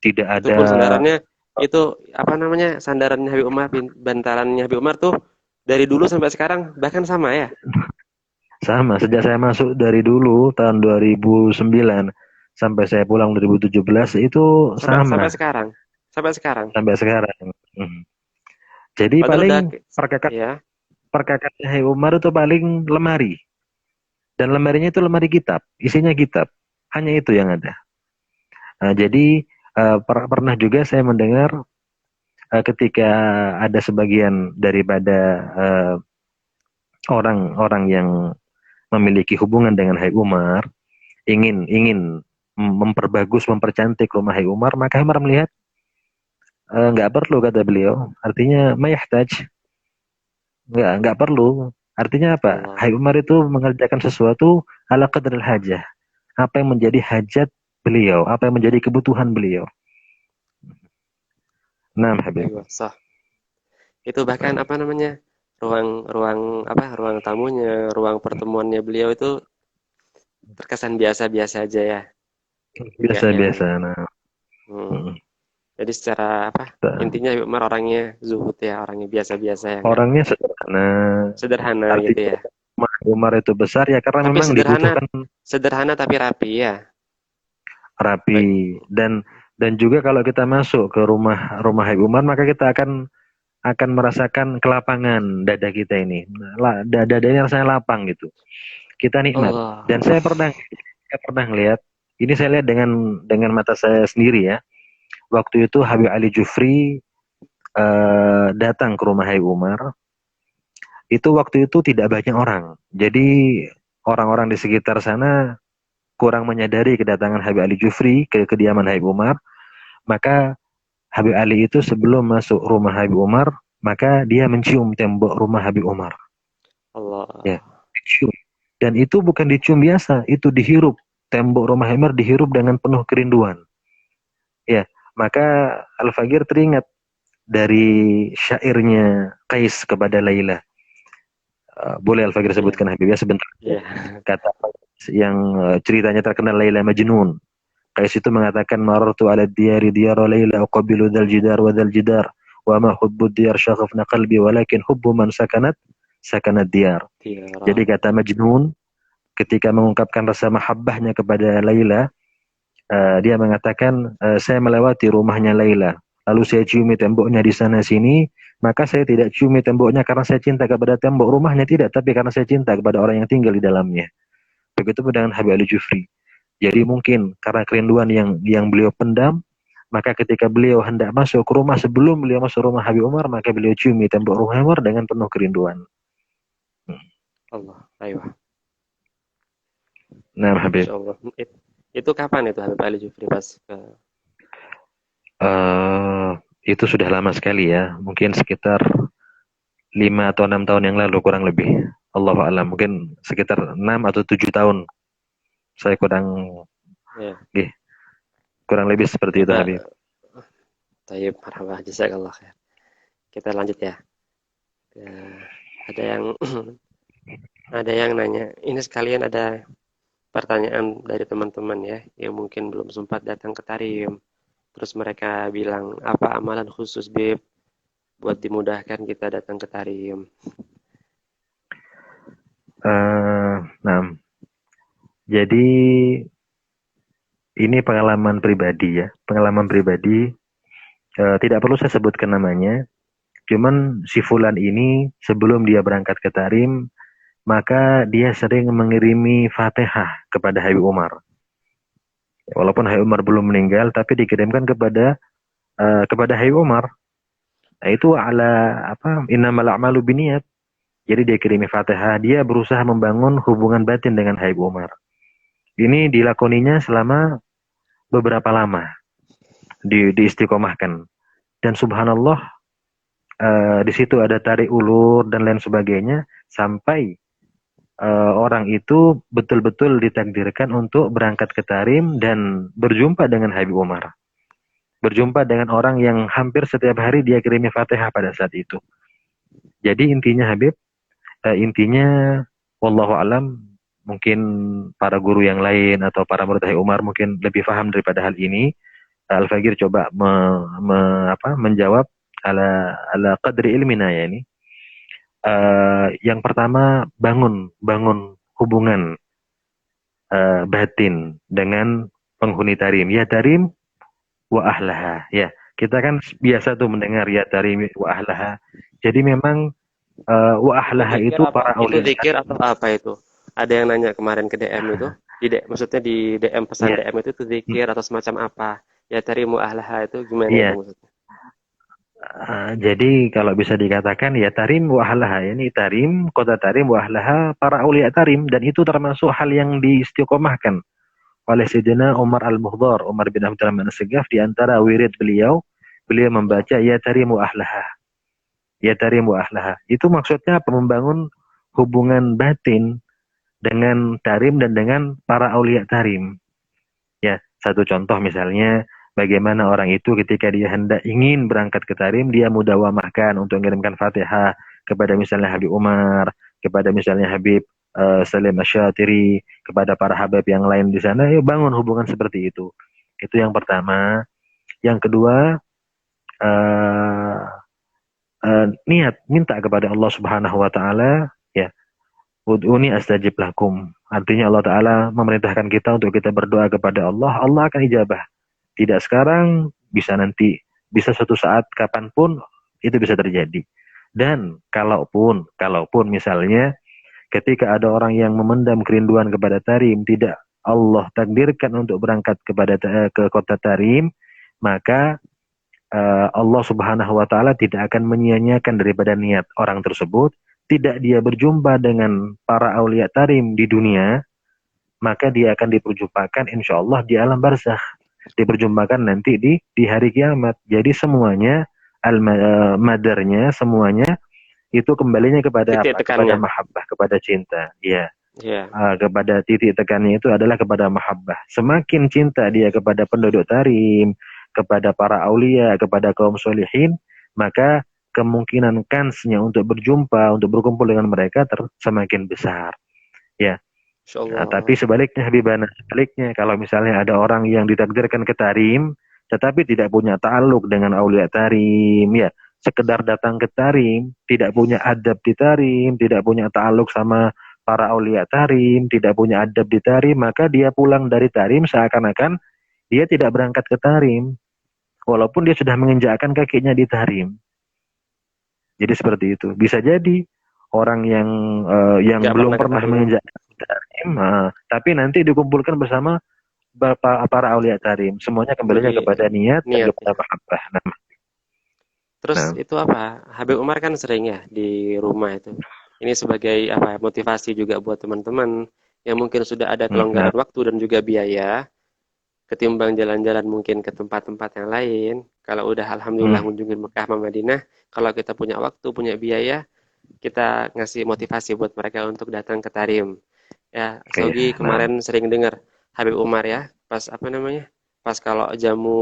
Tidak ada. Itu pun sandarannya itu apa namanya, sandarannya Habib Umar, bantalannya Habib Umar tuh dari dulu sampai sekarang bahkan sama ya? Sama, sejak saya masuk dari dulu tahun 2009 sampai saya pulang 2017 itu Sampai sama sekarang. Sampai sekarang. sampai sekarang. Hmm. Jadi Padahal paling udah perkakas ya. perkakasnya Hai Umar itu paling lemari, dan lemarinya itu lemari kitab, isinya kitab, hanya itu yang ada. Nah, jadi pernah juga saya mendengar ketika ada sebagian daripada eh, orang-orang yang memiliki hubungan dengan Hai Umar ingin ingin memperbagus, mempercantik rumah Hai Umar, maka Umar melihat nggak perlu, kata beliau. Artinya mayahtaj, nggak perlu. Artinya apa? Allah. Hai Umar itu mengerjakan sesuatu ala qadril hajah. Apa yang menjadi hajat beliau, apa yang menjadi kebutuhan beliau. Nah, Habib. Ayo, sah. Itu bahkan apa namanya? Ruang-ruang apa? Ruang tamunya, ruang pertemuannya beliau itu terkesan biasa-biasa aja ya. Enggak yang Biasa-biasa. Nah, hmm, mm. jadi secara apa? Intinya Habib Umar orangnya zuhud ya, orangnya biasa-biasa ya, enggak Orangnya sederhana. sederhana gitu Artinya ya. rumah Umar itu besar ya karena Tapi memang sederhana, dibutuhkan sederhana tapi rapi ya. Baik. rapi, dan juga kalau kita masuk ke rumah rumah Habib Umar maka kita akan merasakan kelapangan dada kita ini. Dada ini rasanya lapang gitu. Kita nikmat. Allah. Dan saya pernah lihat, ini saya lihat dengan mata saya sendiri ya. Waktu itu Habib Ali Jufri datang ke rumah Habib Umar. Itu waktu itu tidak banyak orang. Jadi orang-orang di sekitar sana kurang menyadari kedatangan Habib Ali Jufri ke kediaman Habib Umar. Maka Habib Ali itu sebelum masuk rumah Habib Umar, maka dia mencium tembok rumah Habib Umar. Ya, Allah. dicium. Dan itu bukan dicium biasa, itu dihirup. Tembok rumah Umar dihirup dengan penuh kerinduan. Ya, maka Al-Fagir teringat dari syairnya Qais kepada Laila. Boleh Al-Fagir Iya, sebutkan Habib ya sebentar. iya. Kata yang ceritanya terkenal Laila Majnun. Qais itu mengatakan marartu ala diyari diyara Laila uqabilu dal jidar wa dal jidar wa ma hubbu diyar syaghafna qalbi walakin hubbu man sakanat diyar. Tiara. Jadi kata Majnun ketika mengungkapkan rasa mahabbahnya kepada Laila, dia mengatakan saya melewati rumahnya Laila, lalu saya ciumi temboknya di sana sini, maka saya tidak ciumi temboknya karena saya cinta kepada tembok rumahnya, tidak, tapi karena saya cinta kepada orang yang tinggal di dalamnya. Begitu pun dengan Habib Ali Jufri. Jadi mungkin karena kerinduan yang beliau pendam, maka ketika beliau hendak masuk ke rumah, sebelum beliau masuk rumah Habib Umar, maka beliau ciumi tembok rumah Umar dengan penuh kerinduan. Allah. Ayo. Nah, Habib. Masya Allah. Itu kapan itu Habib Ali Jufri pas ke Uh, itu sudah lama sekali ya, mungkin sekitar 5 atau 6 tahun yang lalu kurang lebih. Allahu a'lam, mungkin sekitar 6 atau 7 tahun. Saya ya eh, kurang lebih seperti itu kita Habib. tayyib marhaba jazakallah khair. Kita lanjut ya. Ya, ada yang ada yang nanya. Ini sekalian ada pertanyaan dari teman-teman ya yang mungkin belum sempat datang ke Tarim. Terus mereka bilang apa amalan khusus Bib buat dimudahkan kita datang ke Tarim. Nah, jadi ini pengalaman pribadi ya, pengalaman pribadi. Tidak perlu saya sebutkan namanya. Cuman si Fulan ini sebelum dia berangkat ke Tarim, maka dia sering mengirimi Fatihah kepada Habib Umar. Walaupun Habib Umar belum meninggal, tapi dikirimkan kepada Habib Umar. Nah, itu ala apa? Innamal a'malu binniyat. Jadi dia kirimi Fatihah, dia berusaha membangun hubungan batin dengan Habib Umar. Ini dilakoninya selama beberapa lama, diistiqomahkan. Dan subhanallah, di situ ada tarik ulur dan lain sebagainya, sampai orang itu betul-betul ditakdirkan untuk berangkat ke Tarim dan berjumpa dengan Habib Umar. Berjumpa dengan orang yang hampir setiap hari dia kirimi Fatihah pada saat itu. Jadi intinya Habib, intinya wallahu alam, mungkin para guru yang lain atau para murid Habib Umar mungkin lebih paham daripada hal ini. Al-Fagir coba menjawab ala qadri ilmina ya ini. Yang pertama, bangun hubungan batin dengan penghuni tarim. Ya tarim wa ahlaha. Ya, kita kan biasa tuh mendengar ya tarim wa ahlaha. Jadi memang wa Itu ahlaha zikir itu apa? para Itu aulia zikir tarim. atau apa itu? Ada yang nanya kemarin ke DM itu. Maksudnya di DM pesan Ya, DM itu zikir atau semacam apa? Ya tarimu ahlaha itu gimana itu iya. maksudnya? Jadi kalau bisa dikatakan ya tarim wa ahlaha. Ini tarim, kota tarim wa ahlaha para aulia tarim. Dan itu termasuk hal yang diistiqomahkan oleh Sayyidina Umar Al-Mukhdar, Umar bin Abdurrahman As-Segaf, di antara wirid beliau, beliau Ya. membaca ya tarimu ahlaha. Ya tarimu ahlaha. Itu maksudnya apa? Membangun hubungan batin dengan tarim dan dengan para aulia tarim. Ya, satu contoh misalnya bagaimana orang itu ketika dia hendak ingin berangkat ke tarim, dia mudawamahkan untuk mengirimkan Fatihah kepada misalnya Habib Umar, kepada misalnya Habib Salim Asyatiri, kepada para habib yang lain di sana, yuk bangun hubungan seperti itu. Itu yang pertama. Yang kedua, uh, niat minta kepada Allah Subhanahu wa taala, ya, ud'uni astajib lakum. Artinya Allah taala memerintahkan kita untuk kita berdoa kepada Allah, Allah akan ijabah. Tidak sekarang, bisa nanti, bisa suatu saat kapanpun itu bisa terjadi. Dan kalaupun misalnya ketika ada orang yang memendam kerinduan kepada Tarim, tidak Allah takdirkan untuk berangkat ke kota Tarim, maka Allah Subhanahu wa taala tidak akan menyia-nyiakan daripada niat orang tersebut. Tidak dia berjumpa dengan para aulia Tarim di dunia, maka dia akan diperjumpakan insya Allah di alam barzakh, diperjumpakan nanti di hari kiamat. Jadi semuanya madarnya, semuanya itu kembalinya kepada Titik apa? Kepada tekannya. mahabbah, kepada cinta. Ya, Ya. kepada titik tekannya itu adalah kepada mahabbah. Semakin cinta dia kepada penduduk tarim, kepada para aulia, kepada kaum solihin, maka kemungkinan kansnya untuk berjumpa, untuk berkumpul dengan mereka semakin besar. Ya. Nah, tapi Insyaallah. sebaliknya Habibana, sebaliknya kalau misalnya ada orang yang ditakdirkan ke tarim, tetapi tidak punya ta'aluk dengan aulia tarim, ya, sekedar datang ke tarim, tidak punya adab di tarim, tidak punya ta'aluk sama para aulia tarim, tidak punya adab di tarim, maka dia pulang dari tarim seakan-akan dia tidak berangkat ke tarim, walaupun dia sudah menginjakkan kakinya di tarim. Jadi seperti itu. Bisa jadi orang yang Nggak belum pernah pernah ketarim. menginjakkan tarim, tapi nanti dikumpulkan bersama para aulia tarim. Semuanya kembalinya Jadi kepada niat dan niat kepada ya. mahabbah. Terus Nah, itu apa? Habib Umar kan sering ya di rumah itu. Ini sebagai apa? Motivasi juga buat teman-teman yang mungkin sudah ada nah, kelonggaran waktu dan juga biaya ketimbang jalan-jalan mungkin ke tempat-tempat yang lain. Kalau udah alhamdulillah hmm, kunjungin Mekah sama Madinah, kalau kita punya waktu, punya biaya, kita ngasih motivasi buat mereka untuk datang ke Tarim. Ya, Sogi iya, nah, kemarin sering dengar Habib Umar ya, pas apa namanya? Pas kalau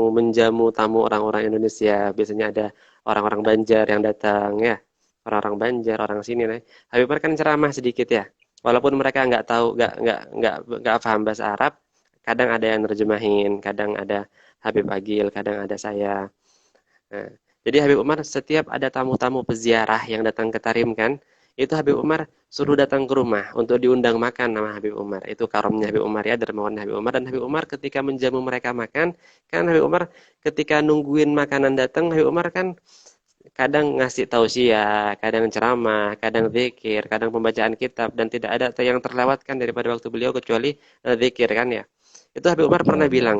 menjamu tamu orang-orang Indonesia, biasanya ada orang-orang Banjar yang datang ya. Orang-orang Banjar, orang sini nih. Habib Umar kan ceramah sedikit ya. Walaupun mereka nggak tahu, nggak paham bahasa Arab, kadang ada yang nerjemahin, kadang ada Habib Agil, kadang ada saya. Nah, jadi Habib Umar setiap ada tamu-tamu peziarah yang datang ke Tarim kan, itu Habib Umar suruh datang ke rumah untuk diundang makan nama Habib Umar. Itu karomnya Habib Umar ya, dermawan Habib Umar. Dan Habib Umar ketika menjamu mereka makan, kan Habib Umar ketika nungguin makanan datang, Habib Umar kan kadang ngasih tausiah, kadang ceramah, kadang zikir, kadang pembacaan kitab, dan tidak ada yang terlewatkan daripada waktu beliau kecuali zikir kan ya. Itu Habib Umar pernah nah, bilang,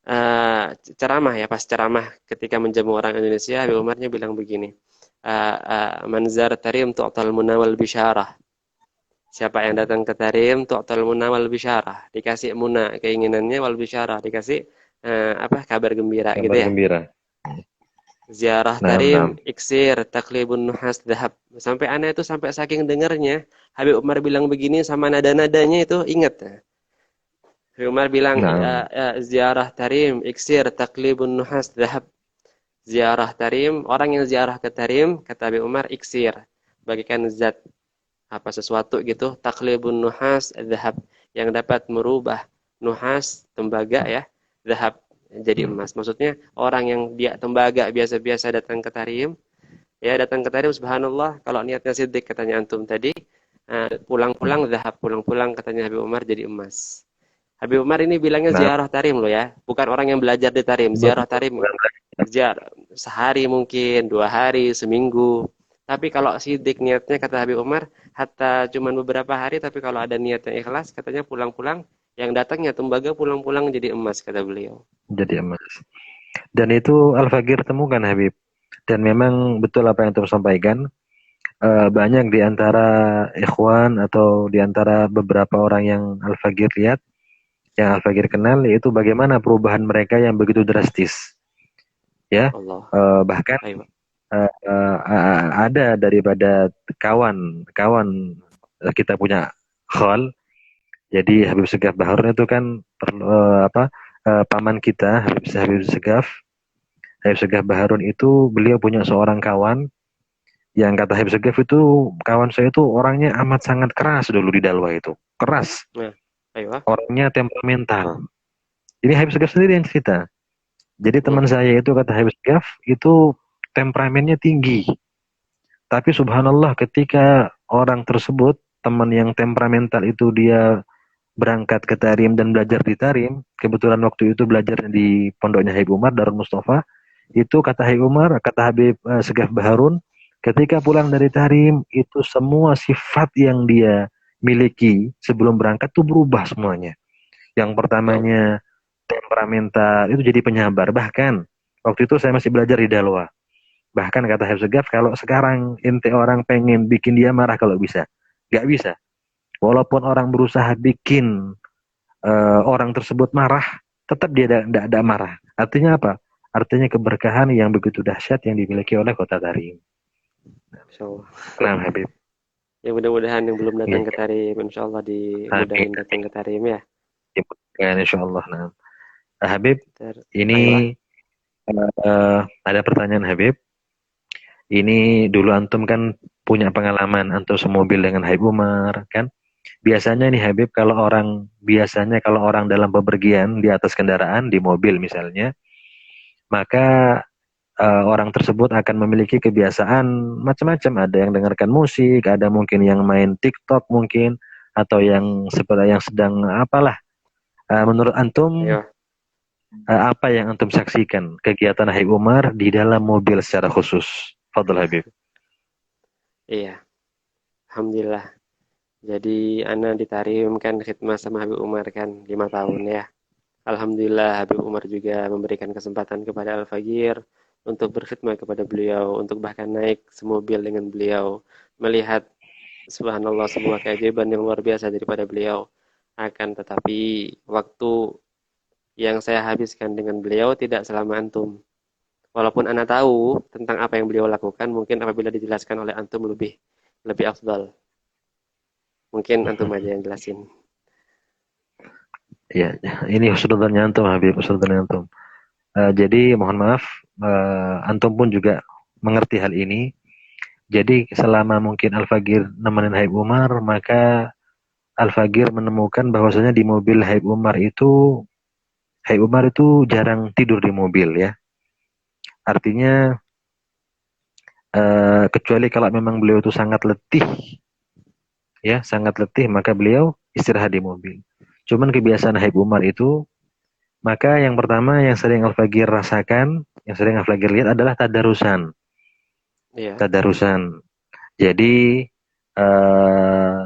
eh, ceramah ya, pas ceramah ketika menjamu orang Indonesia, Habib Umarnya bilang begini, manzar tarim tu'tal munawal bisyarah. Siapa yang datang ke tarim tu'tal munawal bisyarah, dikasih muna keinginannya, wal bisyarah dikasih apa, kabar gembira gitu kabar ya. gembira. Ziarah Nah, tarim nah, iksir taklibun nuhas dahab. Sampai aneh itu sampai saking dengarnya Habib Umar bilang begini sama nada-nadanya itu ingat. Habib Umar bilang, nah, ziarah tarim iksir taklibun nuhas dahab. Ziarah Tarim, orang yang ziarah ke Tarim, kata Abi Umar, iksir, bagikan zat apa sesuatu gitu, taklibun nuhas zahab, yang dapat merubah nuhas tembaga ya, zahab jadi emas. Maksudnya orang yang dia tembaga biasa-biasa datang ke Tarim, ya datang ke Tarim, subhanallah, kalau niatnya sidik katanya antum tadi, pulang-pulang zahab, pulang-pulang katanya Habib Umar jadi emas. Habib Umar ini bilangnya Nah, ziarah tarim loh ya, bukan orang yang belajar di tarim. Ziarah tarim, ziarah sehari mungkin, 2 hari, seminggu. Tapi kalau sidik niatnya kata Habib Umar, hatta cuman beberapa hari, tapi kalau ada niat yang ikhlas, katanya pulang-pulang, yang datangnya tembaga pulang-pulang jadi emas kata beliau. jadi emas. Dan itu Al-Fagir temukan Habib. Dan memang betul apa yang Antum sampaikan. Banyak di antara ikhwan atau di antara beberapa orang yang Al-Fagir lihat, yang Al-Fagir kenal, yaitu bagaimana perubahan mereka yang begitu drastis. Ya, Allah. bahkan Ayo. ada daripada kawan-kawan kita punya khol. Jadi Habib Segaf Baharun itu kan paman kita Habib Segaf. Habib Segaf Baharun itu beliau punya seorang kawan yang kata Habib Segaf itu kawan saya itu orangnya amat sangat keras dulu di Dalwa itu. Keras, Nah, ayo. orangnya temperamental. Ini Habib Segaf sendiri yang cerita. Jadi teman saya itu kata Habib Segaf itu temperamennya tinggi. Tapi subhanallah ketika orang tersebut, teman yang temperamental itu dia berangkat ke Tarim dan belajar di Tarim, kebetulan waktu itu belajar di pondoknya Habib Umar Darul Mustafa, itu kata Habib Umar, kata Habib Segaf Baharun, ketika pulang dari Tarim itu semua sifat yang dia miliki sebelum berangkat tuh berubah semuanya. Yang Ya Allah. pertamanya temperamental itu jadi penyabar. Bahkan waktu itu saya masih belajar di Dalwa. Bahkan kata Habib Segaf, kalau sekarang ente orang pengen bikin dia marah kalau bisa. Gak bisa. Walaupun orang berusaha bikin orang tersebut marah, tetap dia tidak marah. Artinya apa? Artinya keberkahan yang begitu dahsyat yang dimiliki oleh kota Tarim. Insya Allah. Nah, Habib. Ya mudah-mudahan yang belum Ya, datang ke Tarim, insya Allah amin. dimudahin datang ke Tarim ya. Ya, insya Allah. Nah, Habib, Ayolah. ini ada pertanyaan Habib. Ini dulu antum kan punya pengalaman antum semobil dengan Habib Umar kan? Biasanya nih Habib, kalau orang dalam bepergian di atas kendaraan di mobil misalnya, maka orang tersebut akan memiliki kebiasaan macam-macam. Ada yang dengarkan musik, ada mungkin yang main TikTok mungkin, atau yang seperti yang sedang apalah. Menurut antum, Ayo. apa yang antum saksikan kegiatan Habib Umar di dalam mobil secara khusus? Fadl Habib. Iya. Alhamdulillah. Jadi Ana ditarim kan khidmat sama Habib Umar kan 5 tahun ya. Alhamdulillah Habib Umar juga memberikan kesempatan kepada Al-Fagir untuk berkhidmat kepada beliau, untuk bahkan naik semobil dengan beliau, melihat subhanallah sebuah keajaiban yang luar biasa daripada beliau. Akan tetapi waktu yang saya habiskan dengan beliau tidak selama antum. Walaupun Ana tahu tentang apa yang beliau lakukan, mungkin apabila dijelaskan oleh antum lebih lebih afdal. Mungkin antum aja yang jelasin. Ya, ini husnudzannya antum Habib, husnudzannya antum. Jadi mohon maaf, antum pun juga mengerti hal ini. Jadi selama mungkin Al-Fagir nemenin Habib Umar, maka Al-Fagir menemukan bahwasanya di mobil Habib Umar itu jarang tidur di mobil ya. Artinya kecuali kalau memang beliau itu sangat letih, ya sangat letih, maka beliau istirahat di mobil. Cuman kebiasaan Habib Umar itu, maka yang pertama yang sering Al-Fagir rasakan, yang sering Al-Fagir lihat adalah tadarusan. Iya. Tadarusan. Jadi eh,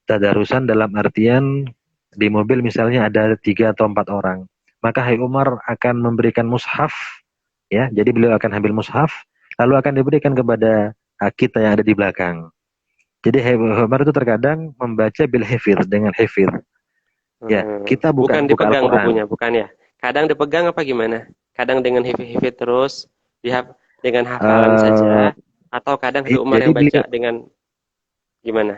tadarusan dalam artian di mobil misalnya ada 3 atau 4 orang, maka Habib Umar akan memberikan mushaf, ya. Jadi beliau akan ambil mushaf, lalu akan diberikan kepada kita yang ada di belakang. Jadi Habib Umar itu terkadang membaca bil hifir dengan hifir. Ya, kita Bukan buka dipegang Al-Quran. bukunya, bukan ya? Kadang dipegang apa gimana? Kadang dengan hifid-hifid terus, dengan hafalan Uh, saja, atau kadang Habib Umar jadi yang baca beliau dengan gimana?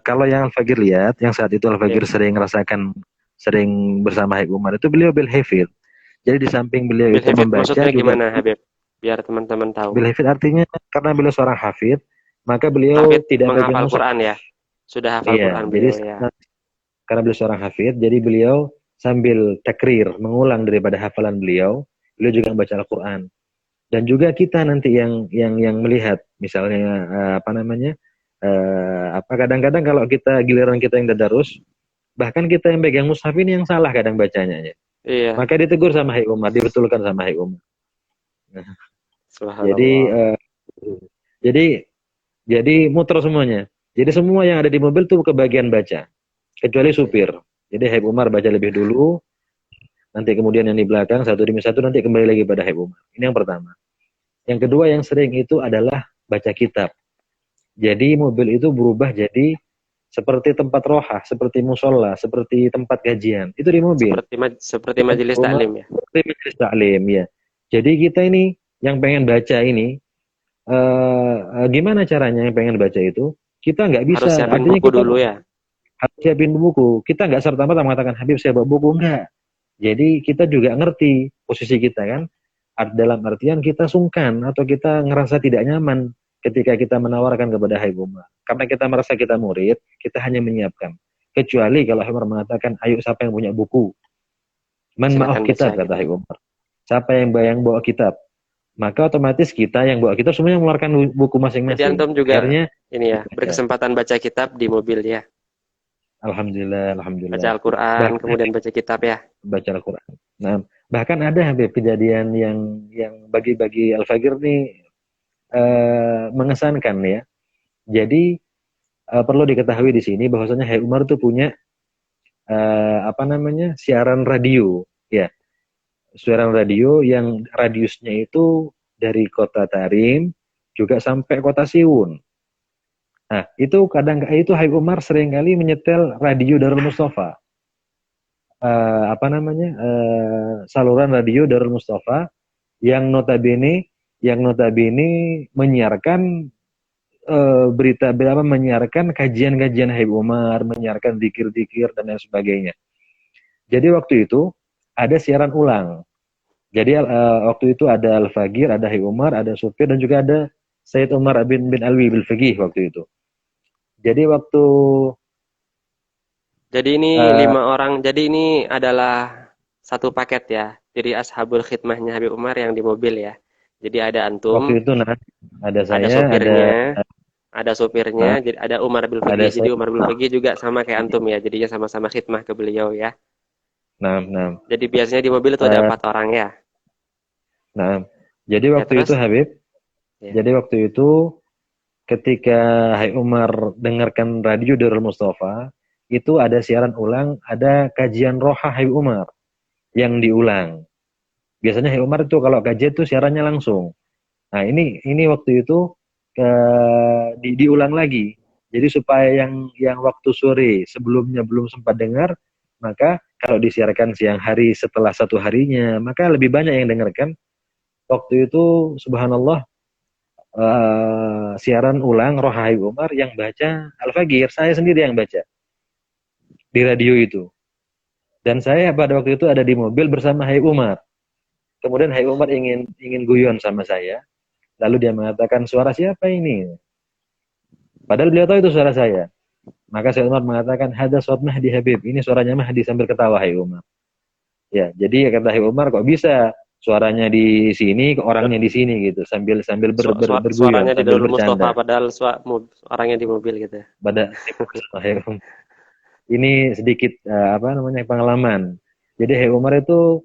kalau yang Al-Fagir lihat, yang saat itu Ya, Al-Fagir sering bersama Habib Umar itu beliau bil hifir. Jadi di samping beliau bil itu hifid membaca maksudnya juga gimana, Habib? Biar teman-teman tahu. bil hifid artinya karena beliau seorang hafid, maka beliau Hafid tidak pegang menghafal mushaf. Quran ya? Sudah hafal Iya, Quran jadi beliau ya. karena beliau seorang hafid, jadi beliau sambil takrir, mengulang daripada hafalan beliau, beliau juga membaca Al-Quran. Dan juga kita nanti yang melihat, misalnya apa namanya, apa kadang-kadang kalau kita giliran kita yang tadarus, Bahkan kita yang pegang mushaf ini yang salah kadang bacanya ya. Iya. Maka ditegur sama Haik Umar, dibetulkan sama Haik Umar. Nah, jadi Subhanallah. jadi jadi muter semuanya. Jadi semua yang ada di mobil tuh kebagian baca, kecuali Iya. supir. Jadi Haik Umar baca lebih dulu, nanti kemudian yang di belakang satu demi satu nanti kembali lagi pada Haik Umar. Ini yang pertama. Yang kedua yang sering itu adalah baca kitab. Jadi mobil itu berubah jadi seperti tempat rohah, seperti musola, seperti tempat kajian. Itu di mobil. Seperti Kita di majelis rumah taklim ya. seperti majelis taklim ya. Jadi kita ini yang pengen baca ini, gimana caranya yang pengen baca itu? Kita nggak Harus bisa, siapin artinya buku kita dulu ya. harus siapin buku. Kita nggak serta-merta mengatakan Habib saya bawa buku, enggak. Jadi kita juga ngerti posisi kita kan. Dalam artian kita sungkan atau kita ngerasa tidak nyaman ketika kita menawarkan kepada Habib Umar. Karena kita merasa kita murid, kita hanya menyiapkan. Kecuali kalau Habib Umar mengatakan, ayo siapa yang punya buku? Man maaf Silakan baca kitab, kata gitu. Habib Umar. Siapa yang bawa kitab? Maka otomatis kita yang bawa kitab semuanya mengeluarkan buku Jadi masing-masing. antum juga Akhirnya, ini ya, ya, berkesempatan baca kitab di mobil ya. Alhamdulillah, Baca Alhamdulillah. Al-Quran, Bahkan kemudian baca kitab ya. baca Al-Quran. Nah, bahkan ada Habib kejadian yang bagi-bagi Al-Fagir nih mengesankan ya. Jadi perlu diketahui di sini bahwasanya Hai Umar tuh punya apa namanya siaran radio ya, siaran radio yang radiusnya itu dari kota Tarim juga sampai kota Siwun. Nah itu kadang itu Hai Umar seringkali menyetel radio Darul Mustafa, apa namanya saluran radio Darul Mustafa yang notabene menyiarkan berita berapa menyiarkan kajian-kajian Habib Umar, menyiarkan zikir-zikir dan lain sebagainya. Jadi waktu itu ada siaran ulang. Jadi waktu itu ada Al-Fagir, ada Habib Umar, ada Supir dan juga ada Sayyid Umar bin Alwi bil Faqih waktu itu. Jadi waktu Jadi ini uh, 5 orang. Jadi ini adalah satu paket ya. Jadi ashabul khidmahnya Habib Umar yang di mobil ya. Jadi ada waktu antum, itu nah ada ada saya, sopirnya, ada sopirnya, uh, jadi ada Umar bin ada Faqih. Jadi saya. Umar bin Faqih juga sama kayak antum ya. Jadinya sama-sama khidmah ke beliau ya. Nah. Jadi biasanya di mobil itu ada Uh, 4 orang ya. nah. Jadi Ya waktu itu terus? Habib, Ya. jadi waktu itu ketika Hai Umar dengarkan radio Darul Mustafa, itu ada siaran ulang, ada kajian roha Hai Umar yang diulang. Biasanya Hai Umar itu kalau kajian itu siarannya langsung. Nah ini waktu itu diulang lagi. Jadi supaya yang waktu sore sebelumnya belum sempat dengar, maka kalau disiarkan siang hari setelah satu harinya, maka lebih banyak yang dengarkan. Waktu itu subhanallah siaran ulang Roh Habib Umar yang baca Al-Fagir, saya sendiri yang baca di radio itu. Dan saya pada waktu itu ada di mobil bersama Habib Umar. Kemudian Habib Umar ingin guyon sama saya. Lalu dia mengatakan, suara siapa ini? Padahal beliau tahu itu suara saya. Maka Habib Umar mengatakan, hada suat Mahdi Habib. Ini suaranya Mahdi sambil ketawa Habib Umar. Ya, jadi kata Habib Umar, kok bisa suaranya di sini, orangnya di sini gitu, sambil sambil berguyon, Suaranya di sambil Darul Mustafa bercanda. padahal orangnya di mobil gitu ya. Pada ini sedikit apa namanya pengalaman. Jadi Hai Umar itu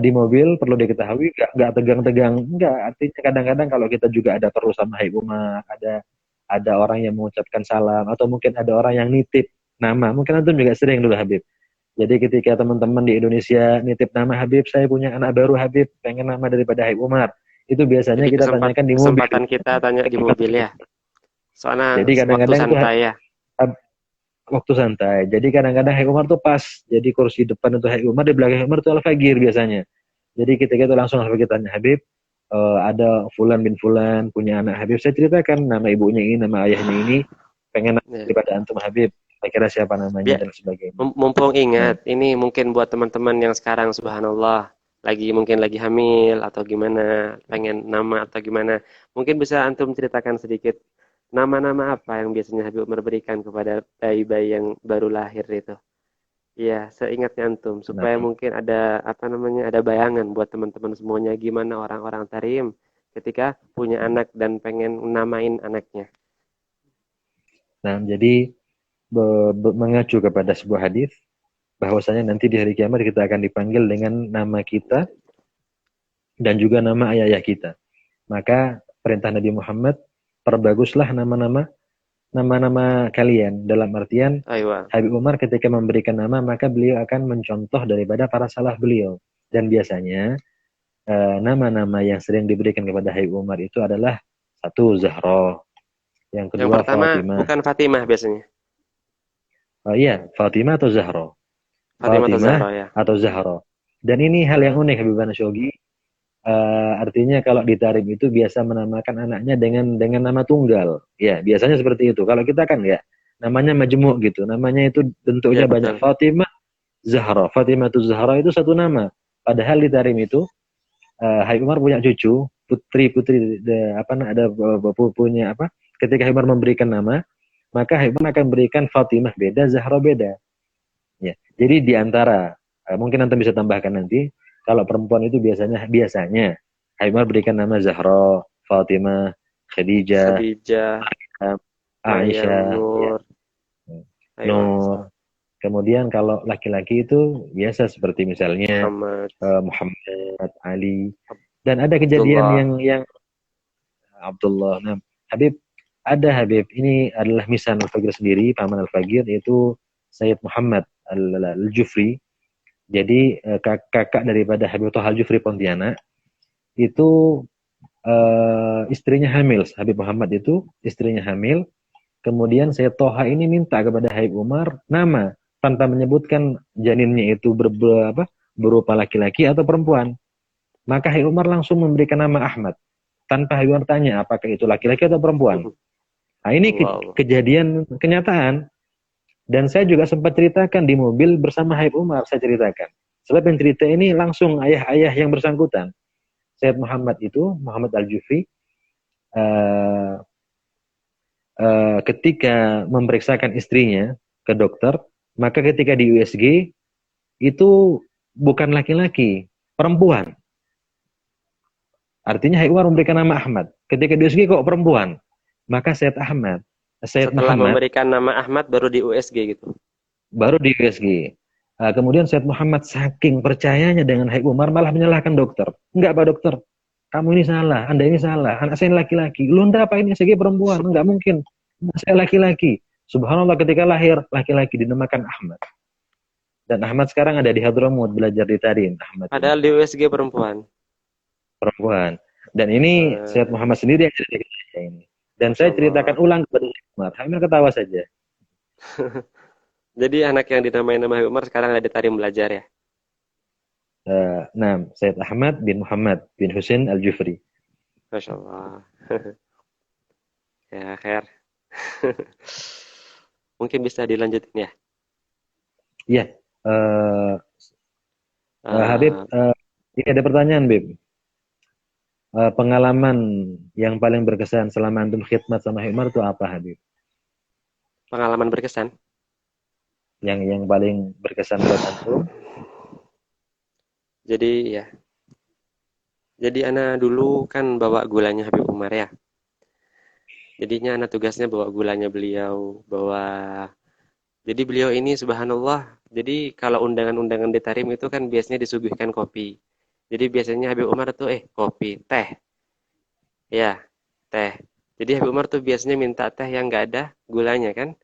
di mobil perlu diketahui nggak tegang-tegang, nggak. Artinya kadang-kadang kalau kita juga ada perlu sama Hai Umar, ada orang yang mengucapkan salam atau mungkin ada orang yang nitip nama. Mungkin antum juga sering dulu Habib. Jadi ketika teman-teman di Indonesia nitip nama Habib, saya punya anak baru Habib, pengen nama daripada Hai Umar. Itu biasanya Jadi kita tanyakan di mobil. kesempatan kita tanya di mobil ya. Soalnya Jadi waktu kadang-kadang itu santai ya. waktu santai. Jadi kadang-kadang Haik Umar tuh pas. Jadi kursi depan itu Haik Umar, di belakang Haik Umar itu Al-Fagir biasanya. Jadi ketika itu langsung Al-Fagir tanya, Habib, ada Fulan bin Fulan punya anak Habib. Saya ceritakan nama ibunya ini, nama ayahnya ini, pengen Ya. daripada antum Habib. Kira-kira siapa namanya Biar dan sebagainya. mumpung Nah, ingat, ini mungkin buat teman-teman yang sekarang subhanallah mungkin lagi hamil atau gimana, pengen nama atau gimana. Mungkin bisa antum ceritakan sedikit nama-nama apa yang biasanya Habib Umar berikan kepada bayi-bayi yang baru lahir itu. Iya, seingatnya antum nah, supaya mungkin ada apa namanya, ada bayangan buat teman-teman semuanya gimana orang-orang Tarim ketika punya anak dan pengen namain anaknya. nah, jadi mengacu kepada sebuah hadis bahwasanya nanti di hari kiamat kita akan dipanggil dengan nama kita dan juga nama ayah-ayah kita. Maka perintah Nabi Muhammad, perbaguslah nama-nama kalian. Dalam artian Aywa. Habib Umar ketika memberikan nama maka beliau akan mencontoh daripada para salaf beliau. Dan biasanya nama-nama yang sering diberikan kepada Habib Umar itu adalah satu Zahra, yang Yang kedua pertama Fatimah. bukan Fatimah biasanya. Iya, Fatimah atau Zahra. Fatimah atau Fatimah Zahra ya. atau Zahra. Dan ini hal yang unik Habibana Shogi. Artinya kalau di Tarim itu biasa menamakan anaknya dengan nama tunggal. Ya, biasanya seperti itu. Kalau kita kan ya, namanya majemuk gitu. Namanya itu bentuknya Ya banyak. betul. Fatimah Zahra. Fatimah itu Zahra itu satu nama. Padahal di Tarim itu Habib Umar punya cucu, putri-putri ada punya apa? Ketika Habib Umar memberikan nama, maka Habib Umar akan berikan Fatimah beda, Zahra beda. Ya. Jadi di antara mungkin Anda bisa tambahkan nanti kalau perempuan itu biasanya Habib Umar berikan nama Zahra, Fatimah, Khadijah, Khadijah, Maryam, Aisyah, ya, Nur. Aywa. Nur. Kemudian kalau laki-laki itu biasa seperti misalnya Muhammad, Muhammad, Ali. Dan ada kejadian Abdullah. yang Abdullah. Nah, Habib ini adalah Misan Al-Fagir sendiri, paman Al-Fagir yaitu Sayyid Muhammad Al-Jufri. Jadi kakak daripada Habib Toha Al-Jufri Pontianak itu istrinya hamil. Habib Muhammad itu istrinya hamil. Kemudian Sayyid Toha ini minta kepada Habib Umar nama tanpa menyebutkan janinnya itu berupa laki-laki atau perempuan. Maka Habib Umar langsung memberikan nama Ahmad tanpa Habib Umar tanya apakah itu laki-laki atau perempuan. Nah, ini Allah. kejadian kenyataan. Dan saya juga sempat ceritakan di mobil bersama Habib Umar, saya ceritakan. Sebab yang cerita ini langsung ayah-ayah yang bersangkutan. Sayyid Muhammad itu, Muhammad Al-Jufri, ketika memeriksakan istrinya ke dokter, maka ketika di USG, itu bukan laki-laki, perempuan. Artinya Habib Umar memberikan nama Ahmad. Ketika di USG kok perempuan. Maka Sayyid Setelah Muhammad memberikan nama Ahmad baru di USG gitu. baru di USG. Kemudian Said Muhammad saking percayanya dengan Habib Umar malah menyalahkan dokter. Enggak Pak Dokter, kamu ini salah, Anda ini salah, anak saya laki-laki. Lu enggak apa ini USG perempuan? Enggak mungkin. Anak saya laki-laki. Subhanallah ketika lahir laki-laki dinamakan Ahmad. Dan Ahmad sekarang ada di Hadramut belajar di Tarim. Ahmad ini Padahal di USG perempuan. perempuan. Dan ini Said Muhammad sendiri yang cerita ini. Dan Masya saya Allah. ceritakan ulang kepada Habib Umar. Habib Umar ketawa saja. Jadi anak yang dinamai nama Habib Umar sekarang ada di Tarim belajar ya. Nah, Said Ahmad bin Muhammad bin Husain Al-Jufri. Masya Allah. Ya, Khair. Mungkin bisa dilanjutin ya. Iya. Habib, ini ada pertanyaan, Bib. Pengalaman yang paling berkesan selama antum khidmat sama Habib Umar itu apa, Habib? Pengalaman berkesan. Yang paling berkesan buat antum? Jadi ya. Jadi ana dulu kan bawa gulanya Habib Umar ya. Jadinya ana tugasnya bawa gulanya beliau, jadi beliau ini subhanallah. Jadi kalau undangan-undangan di Tarim itu kan biasanya disuguhkan kopi. Jadi biasanya Habib Umar tuh kopi, teh. Ya, teh. Jadi Habib Umar tuh biasanya minta teh yang nggak ada gulanya kan?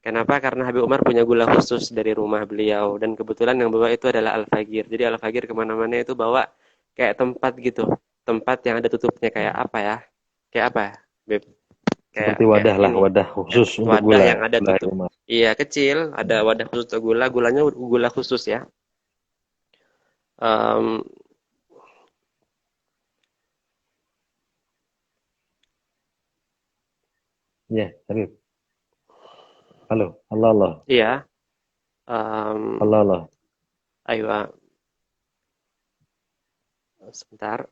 Kenapa? Karena Habib Umar punya gula khusus dari rumah beliau. Dan kebetulan yang bawa itu adalah Al-Fagir. Jadi Al-Fagir kemana-mana itu bawa kayak tempat gitu. Tempat yang ada tutupnya kayak apa ya? Kayak apa, Beb? Seperti Kayak wadah lah, ini. wadah khusus untuk Wadah gula. yang ada Gula Habib tutup. Umar. Iya, kecil. Ada wadah khusus untuk gula. Gulanya gula khusus ya. Em, Ya, Habib. Halo, Allah Allah. iya. Allah Allah. Ayo, sebentar.